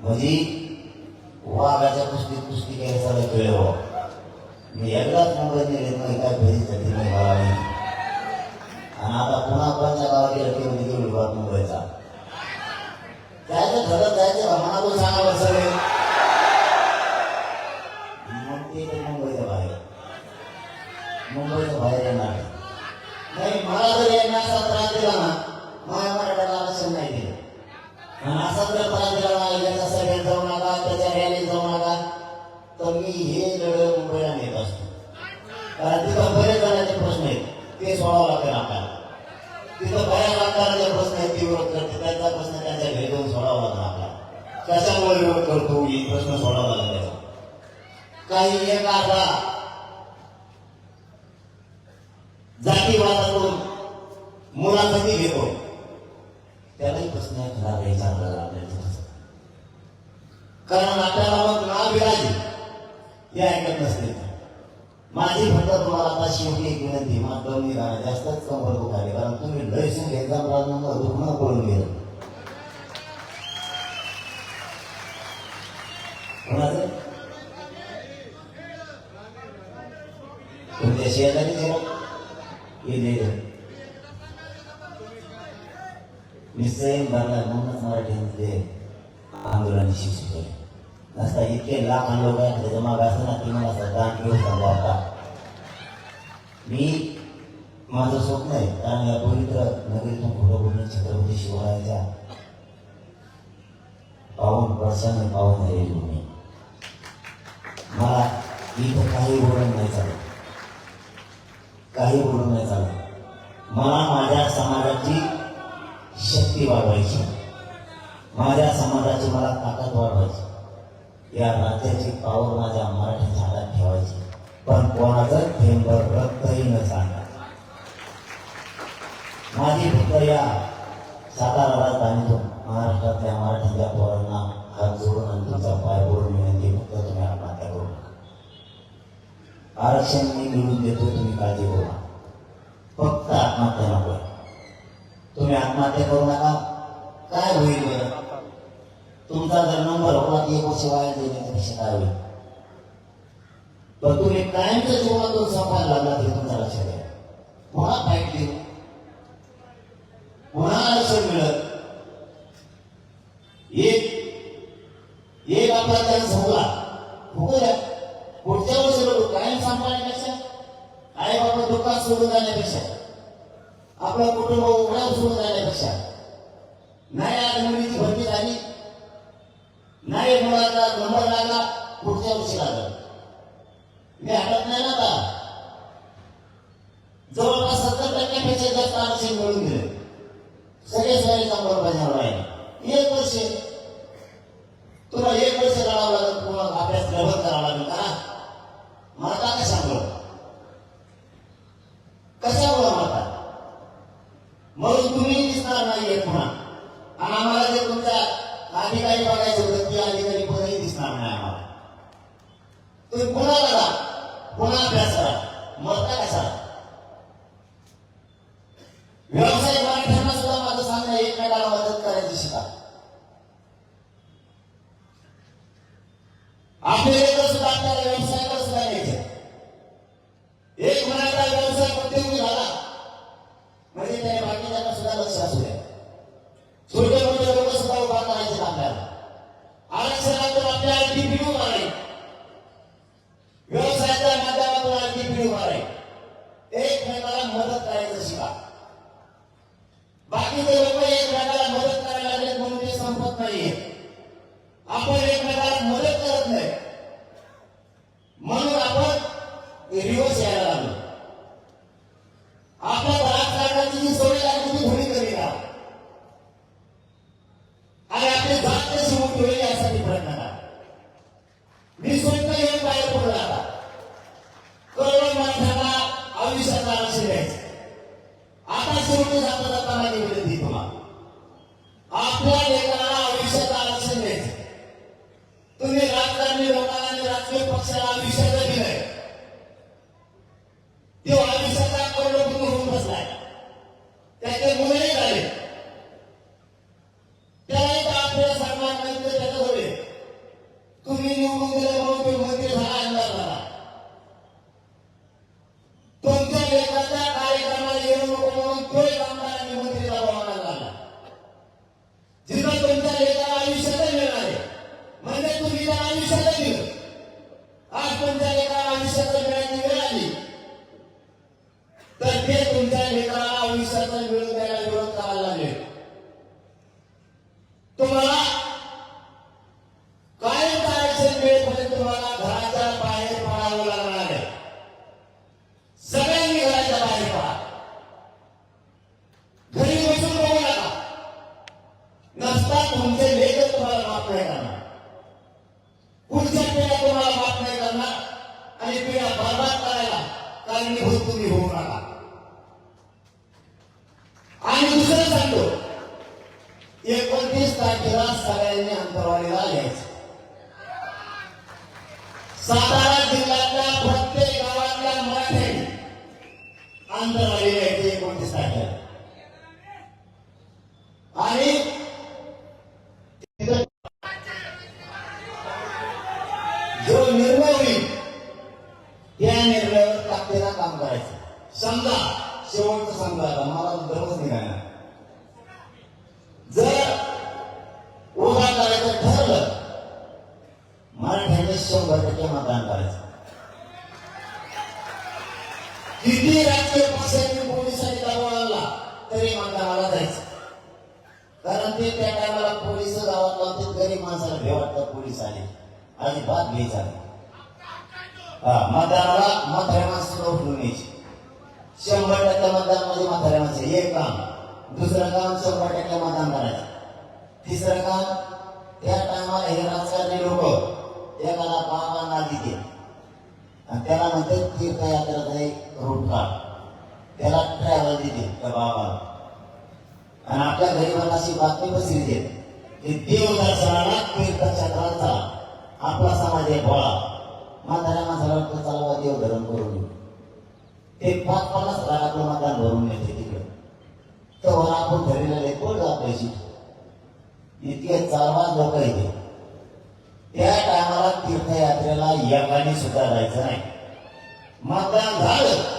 म्हणजे वाघाच्या कुस्ती घ्यायचा खेळ हो मी एकदाच मुंबईत नेले नाही काय फेरीसाठी नाही मला नाही आणि आता पुन्हा कोणच्या गावात गेलं की तेवढी बाब मुंबईचा जायचं ठरत जायचं मनातून सांगावं सगळे मग ते मुंबईच्या बाहेर येणार नाही मला जर येण्याचा त्रास दिला ना माझ्या मराठ्याला आरक्षण नाही दिलं आणि असाच जर त्रास दिला ना याचा सगळ्यात जाऊ नका त्याच्या रॅलीत जाऊ नका तर मी हे लढ मुंबईला नेत असतो कारण तिथं बरेच जणांचे प्रश्न आहेत ते सोडावं लागेल आपल्याला तिथं बऱ्याच आमदारांचे प्रश्न आहेत ते विरोध करते त्यांचा प्रश्न त्यांच्या घरी जाऊन सोडावा लागला आपल्याला कशामुळे विरोध करतो ही प्रश्न सोडावा लागला त्याचा काही एक अर्धा जातीवादातून मुलाखती घेतो त्यालाही प्रश्न आहे खरा घ्यायचा आपल्याला कारण आपल्याला मग नाव विराजी हे ऐकत नसते माझी फक्त तुम्हाला आता शेवटी एक विनंती मागणी जास्तच कंबर दुखाली कारण तुम्ही लयसून एक्झाम राहणार दुखणं पडून गेलं कोणाचं तुमच्या शेजारी निश्चय भरला म्हणूनच मराठीमध्ये आंदोलन शिक्षक नसता इतके लाख लोक आहेत जमा असताना तुम्हाला दान घेऊन सांगा होता मी माझं स्वप्न आहे कारण या पवित्र नगरीतून फोटो छत्रपती शिवरायांच्या पावन वर्षाने पावन झालेली भूमी मला इथं काही बोलून नाही चालत काही बोलून नाही चालत मला माझ्या समाजाची शक्ती वाढवायची माझ्या समाजाची मला ताकद वाढवायची या राज्याची पावर माझ्या मराठीच्या हातात ठेवायची पण कोणाचं थेंबर रक्तही न सांगणार माझी फक्त या सातारा राजधानीतून महाराष्ट्रातल्या मराठीच्या पोरांना हात जोडून आणि तुमचा पाय बोलून विनंती फक्त तर तुम्ही आत्महत्या करू नका. आरक्षण मी निवडून देतो, तुम्ही काळजी करू नका. फक्त आत्महत्या नको. तुम्ही आत्महत्या करू नका. काय होईल बरं? तुमचा जर नंबर होता 1 वर्ष वाया देण्यापेक्षा काय होईल? पण तुम्ही कायमच्या जीवनातून संपायला लागला ते तुमच्या लक्षात घ्या. पुन्हा फाईट देऊ, पुन्हा आरक्षण मिळत. एक आपला चान्स होता, होऊ द्या. पुढच्या वर्षी लोक कायम सांभाळण्यापेक्षा, आई बाबा दुःखात सोडून जाण्यापेक्षा, आपलं कुटुंब उघड्यावर सोडून जाण्यापेक्षा, नाही आज मुलीची भरती झाली, नाही मुलाचा नंबर लागला, पुढच्या वर्षी लागला. मी हटत नाही ना आता. जवळपास 70% जास्त आरक्षण मिळून गेले. सगळे सगळे चांगलं पाहिजे राहिले. 1 वर्ष तुम्हाला 1 वर्ष लढावं लागेल, तुम्हाला अभ्यास डबल करावा लागेल का? मला का सांगलं कशामुळे म्हणता? म्हणून तुम्ही दिसणार नाहीये पुन्हा. आणि आम्हाला जर तुमच्या अधिकारी बघायचं होतं, ती अधिकारी पदही दिसणार नाही आम्हाला. तुम्ही पुन्हा लढा, पुन्हा अभ्यास करा. मरता कसा? व्यवसाय मराठ्यांना सुद्धा माझं सांगणं, एकमेकाला मदत करायची शिका. आपले लेकर सुद्धा आपल्याला व्यवसायाला सुद्धा न्यायचे. एक मराठा व्यवसाय उद्योगी झाला म्हणजे त्याने बाकीच्यांना सुद्धा लक्ष असू द्या. छोटे मोठे लोक सुद्धा उभा करायचे आपल्याला. आरक्षणातून आपल्याला ती पिढी उभा राहील. व्यवसायाच्या माध्यमातून आणखी पिढी उभा राहील. एकमेकाला मदत करायचं शिका. बाकीचे लोक एकमेकाला मदत करायला लागले म्हणून ते संपत नाहीये. आपण एकमेकाला मदत करत नाही म्हणून आपण रिवर्स यायला लागलो. आपल्या राजकारणाची जी सवय लागली ती थोडी कमी करा आणि आपली जात कशी मोठी होईल यासाठी प्रयत्न करा. मी स्वतः येऊन बाहेर पडलो. आता करोडो मराठ्यांना आयुष्यात आरक्षण द्यायचं. आता शेवटी जाता जाता माझी विनंती तुम्हाला, आपल्या लेकराला आयुष्यात आरक्षण द्यायचं. तुम्ही राजकारणी लोकांना आणि राजकीय पक्षाला आयुष्याचं दिलंय, तो आयुष्याचा करोडपती होऊन बसलाय. त्याचे मुलंही झाले, त्यालाही तर आपल्याला सन्मान नाही तर त्याच्याजवळ तुम्ही निवडून दिलं म्हणून तो मंत्री झाला, आमदार झाला. तुमच्या लेखाच्या कार्यक्रमाला येऊ नको म्हणून तोही आमदार आणि मंत्रीला बोलावला लागला. जिथं तुमच्या लेखाला आयुष्याचं मिळणार म्हणजे तुम्ही त्याला आयुष्याचं दिलं. आज तुमच्या लेखाला आयुष्याचं मिळायची वेळ आली तर ते तुमच्या लेखाला आयुष्याचं मिळून द्यायला विरोध करायला लागले. तुम्हाला कायम आरक्षण मिळेपर्यंत तुम्हाला घराच्या बाहेर पडावं लागणार आहे. सगळ्यांनी घराच्या बाहेर पडा. घरी बसून बघू नका. नसता तुमचे लेख तुम्हाला माफ नाही करणार, पुढच्या पिढ्या तुम्हाला माफ नाही करणार आणि पिढ्या बर्बाद करायला कारणीभूत तुम्ही होऊ नका. आणि दुसरं सांगतो, 29 तारखेला सगळ्यांनी अंतरवालीला यायचं. सातारा जिल्ह्यातल्या प्रत्येक गावातल्या मराठ्यांनी अंतरवालीला यायचे 29 तारखेला. आणि जो निर्णय होईल त्या निर्णयावर ताकदीनं काम करायचं. समजा शेवटचं समजा मला दररोज निघाला, जर उभा करायचं ठरलं मराठ्यांनी 100% मतदान करायचं. किती राजकीय पक्षांनी पोलिसांनी दबाव आणला तरी मतदानाला जायचं. कारण ते त्या टायमाला पोलिस गावात लावते, गरीब माणसाला भे वाटतं पोलीस आले, अजिबात घ्यायचा नाही. मतदानाला म्हाताऱ्या माणसाला उठून यायची. 100% मतदान म्हणजे म्हाताऱ्या माणसं. एक काम. दुसरं काम 100% मतदान करायचं. तिसरं काम, त्या टायमाला हे राजकारणी लोक एखादा बाबांना देते आणि त्याला म्हणते तीर्थयात्रेचा एक रूट काढ, त्याला ट्रॅव्हल देते त्या बाबाला. आणि आपल्या गरीबांना अशी बातमी पसरली की देव दर्शनाला तीर्थक्षेत्रात चला. आपला समाज आहे भोळा. म्हाताऱ्या माणसाला वाटतं चालवा देव धरण करून येऊ. ते 50 हजार आपलं मतदान भरून येते तिकडे. तर आपण ठरलेले कोण आपल्याशी इतके चालवा लोक येते. त्या टायमाला तीर्थयात्रेला एकाने सुद्धा जायचं नाही. मतदान झालं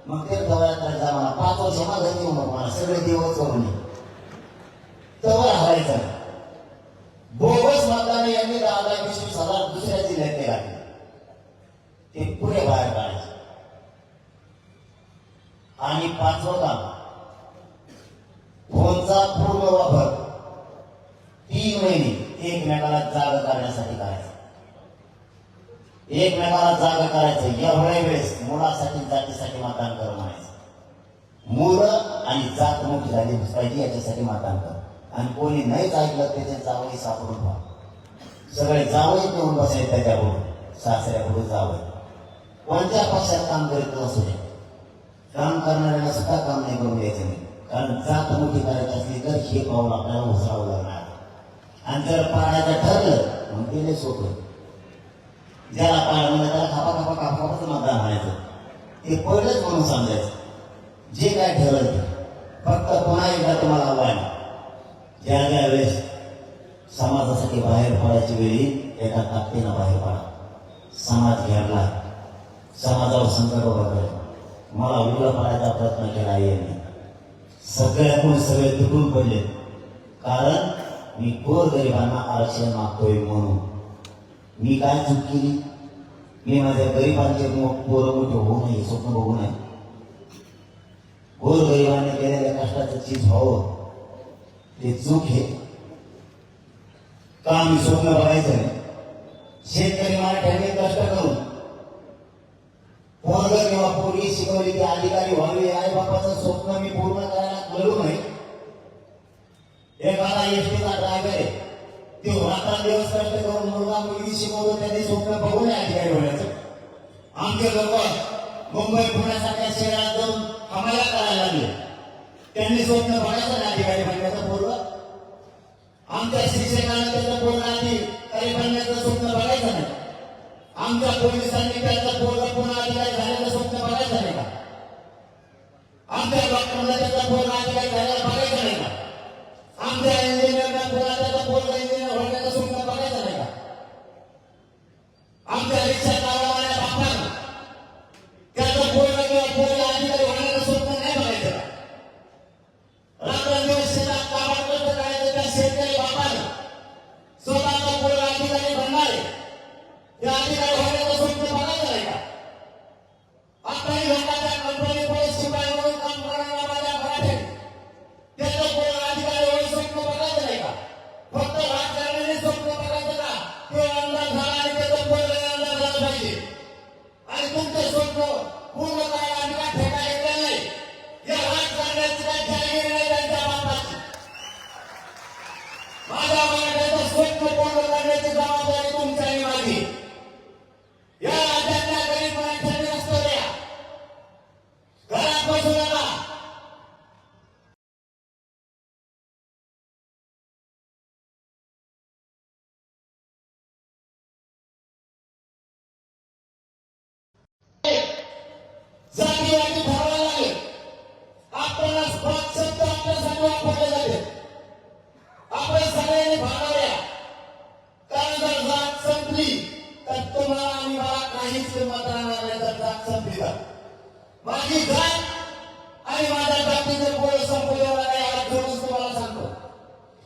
मग तीर्थयात्रेचा मला 5 वर्ष मागे येऊ नको, मला सगळे दिवस करून तवर हरायचं नाही. बोगस मतदान यांनी 10-20 हजार दुसऱ्या जिल्ह्यात केला ते पुढे बाहेर काढायचे. आणि 5वं काम फोनचा पूर्ण वापर 3 महिने एकमेकाला जागा करण्यासाठी करायचं. एकमेकाला जागा करायचं. एवढ्या वेळेस मुलासाठी जातीसाठी मतदान कर म्हणायचं. मुलं आणि जात मोठी झाली पाहिजे याच्यासाठी मतदान कर. आणि कोणी नाहीच ऐकलं त्याच्या जावई सापडून व्हा. सगळे जावई घेऊन बसायचे त्याच्याकडून सासऱ्याकडून जावई. कोणत्या पक्षात काम करीत असू दे, काम करणाऱ्याला सुद्धा काम नाही करून द्यायचं नाही. कारण जात मोठी करायची असली तर हे पाऊल आपल्याला उचलावं लागणार. आणि जर पाडायचं ठरलं मग ते सोपं. ज्याला पाड म्हणजे त्याला खापाच मतदान म्हणायचं. ते पहिलंच म्हणून समजायचं. जे काय ठरलं ते फक्त पुन्हा एकदा तुम्हाला आव्हान, ज्या वेळेस समाजासाठी बाहेर पडायची वेळी एका ताकदीनं बाहेर पडा. समाज घेरला, समाजावर संकट उभा कर. मला उघडा पडायचा प्रयत्न केला यांनी. सगळ्याकडून सगळे तुटून पडले. कारण मी गोरगरिबांना आरक्षण मागतोय म्हणून. मी काय चूक केली? मी माझ्या गरिबांचे पोरं मोठे होऊ नये, स्वप्न बघू नये. गोरगरिबांनी केलेल्या कष्टाचं चीज व्हावं ते चूक आहे का? मी स्वप्न बघायचं नाही. शेतकरी मराठ्यांनी कष्ट करून पोरग किंवा पोरगी शिकवली की अधिकारी व्हावी. आई बापाचं स्वप्न मी पूर्ण करायला करू नये. एखादा एसटीचा ड्रायव्हर आहे, ते रात्रंदिवस कष्ट करून मुलगा मुलगी शिकवतो, त्यांनी स्वप्न बघू नये अधिकारी होण्याचं. आमचे लोक मुंबई पुण्यासारख्या शहरात जाऊन हमाला करायला लागले. त्यांनी स्वप्न बघायचं नाही अधिकारी बनण्याचं. पोरग आमच्या शिक्षकांना त्याचं पोरग अधिकारी बनण्याचं स्वप्न बघायचं नाही. आमच्या पोलिसांनी त्याचं पोरग पुन्हा अधिकारी झाल्याचं स्वप्न बघायचं नाही का? आमच्या डॉक्टरला त्याचं पोरग अधिकारी झाल्याला बघायचं नाही का? आमच्या इंजिनियरला पुन्हा त्याचं पोरग इंजिनियर होण्याचं स्वप्न बघायचं नाही का? आमच्या रिक्षा चालवणाऱ्या बापानं त्याचं पोरग किंवा पोरगी अधिकारी होण्याचं स्वप्न नाही बघायचं का? रात्रंदिवस शेतात कामात कष्ट करायचं त्या शेतकरी बापानं स्वतःचा पोरग अधिकारी बनणार आहे, त्या अधिकारी होण्याचं स्वप्न बघायचं नाही का? आपल्याही लोकांच्या कंपनीमध्ये शिपाई म्हणून काम करणारा माझ्या मराठी त्याचं पोरग अधिकारी होईल स्वप्न बघायचं नाही का? फक्त राजकारणाने स्वप्न बघायचं का? तो आमदार झाला आणि त्याचं पोरग आमदार झालं पाहिजे. आणि तुमचं स्वप्न पूर्ण करायला आम्ही काय ठेका घेतलेला नाही. या राजकारणाची काय जाहीर नाही त्यांच्या बापाची. माझ्या मराठ्याचं स्वप्न पूर्ण करण्याची जबाबदारी तुमची आणि माझी. या राज्यातल्या गरीब मराठ्यांनी रस्ता द्या, घरात बसू नका. जातीवादी ठरवायला लागले. आपल्याला शब्द आपल्यासाठी वापरले जाते. आपण सगळ्यांनी भागाव्या. कारण जर जात संपली तर तुम्हाला आणि मला काहीच किंमत राहणार नाही. जर जात संपली तर माझी जात आणि माझ्या जातीचे पोरं संपल्यावर नाही. हात जोडून तुम्हाला सांगतो,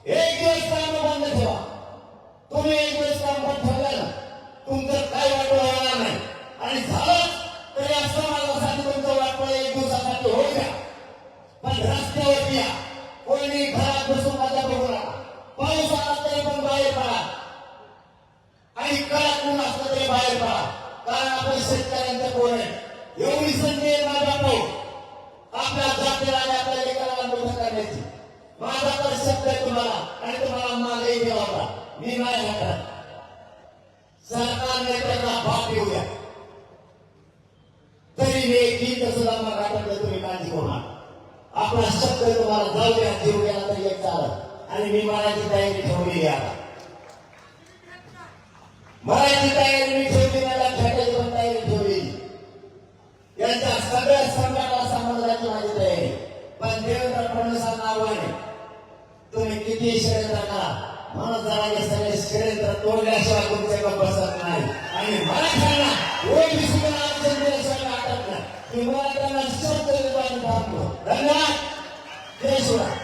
एक दिवस काम बंद ठेवा. तुम्ही एक दिवस काम बंद ठेवलं ना, तुमचं काय वाटोळं होणार नाही. आणि झालं तरी असं माझ्यासाठी तुमचं वाटोळं एक दिवसासाठी होऊ द्या. पण रस्त्यावर या, कोणी घरात बसून माझ्या बघू नका. पाऊस आला तरी पण बाहेर पडा आणि कडक ऊन असलं तरी बाहेर पडा. कारण आपण शेतकऱ्यांचं पोर आहे. एवढी संधी आहे माझ्या भाऊ आपल्या जातीला आणि आपल्या लेकराला मोठं करण्याची. माझा तर शब्द आहे तुम्हाला आणि तुम्हाला मागेही दिला होता. मी नाही हटत. सरकार नेत्याचा बाप येऊ द्या तरी मी एक सुद्धा मग आठवलं. तुम्ही काळजी करू नका. आपला शब्द तुम्हाला जाऊ द्या, जीव गेला तरी एक चालत. आणि मी मनाची तयारी ठेवली आता. मराठी तयारी मी ठेवली, मला लक्षात पण तयारी ठेवली. यांच्या सगळ्या संघाला समजण्याची माझी तयारी. पण देवेंद्र फडणवीसांना आव्हान आहे, तुम्ही किती षडयंत्र करा, म्हणून जरा हे सगळे षडयंत्र तोडल्याशिवाय तुमच्याकडे बसत नाही. आणि मराठ्यांना ओबीसीला आरक्षण दिल्याशिवाय वाटत नाही की मराठ्यांना शब्द देऊन थांबलो. धन्यवाद. जय शिवराय.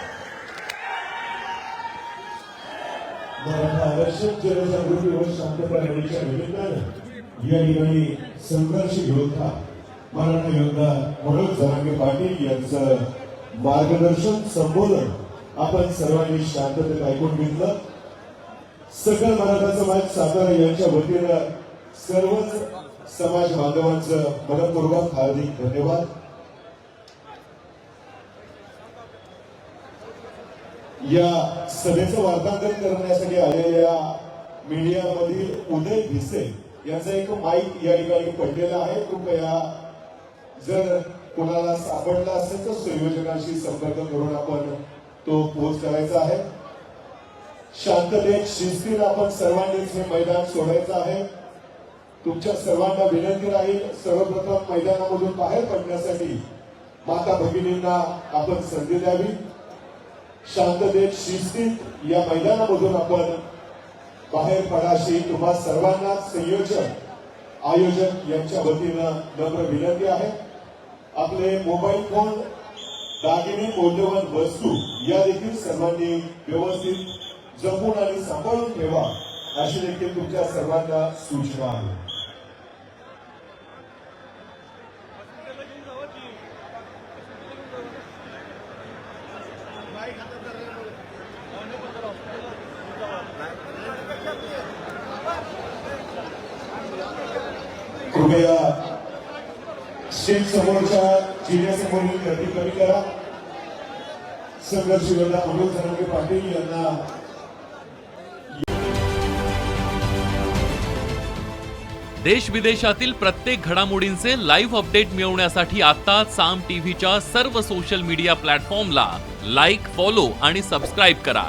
मराठा आरक्षण जनजागृती व शांतता रॅलीच्या निमित्तानं या ठिकाणी संघर्ष योद्धा मराठा योद्धा मनोज जरांगे पाटील यांचं मार्गदर्शन संबोधन आपण सर्वांनी शांततेत ऐकून घेतलं. सकल मराठा समाज सातारा यांच्या वतीनं सर्वच समाज बांधवांचं मनपूर्वक हार्दिक धन्यवाद. या सभेचं वार्तांकन करण्यासाठी आलेल्या मीडियामधील उदय भिसे यांचा एक माईक या ठिकाणी पडलेला आहे. कृपया जर कोणाला सापडला असेल तर संयोजकांशी संपर्क करून आपण तो पोस्ट करायचा आहे. शांततेत शिस्तीत आपण सर्वांनीच हे मैदान सोडायचं आहे. तुमच्या सर्वांना विनंती राहील, सर्वप्रथम मैदानामधून बाहेर पडण्यासाठी माता भगिनींना आपण संधी द्यावी. शांततेत शिस्तीत या मैदानामधून आपण बाहेर पडाशी तुम्हा सर्वांना संयोजक आयोजक यांच्या वतीनं नम्र विनंती आहे. आपले मोबाईल फोन, दागिने, मौल्यवान वस्तू या देखील सर्वांनी व्यवस्थित जपून आणि सांभाळून ठेवा अशी देखील तुमच्या सर्वांना सूचना आहे. कृपया स्टेज समोरच्या जिल्ह्यासमोरील गर्दी कमी करा. संघर्ष योद्धा मनोज जरांगे पाटील यांना
देश विदेशातील प्रत्येक घडामोडींचे लाईव्ह अपडेट मिळवण्यासाठी आता साम टीव्हीच्या सर्व सोशल मीडिया प्लॅटफॉर्मला लाईक, फॉलो आणि सबस्क्राईब करा.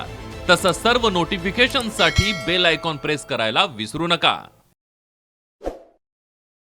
तसंच सर्व नोटिफिकेशनसाठी बेल आयकॉन प्रेस करायला विसरू नका.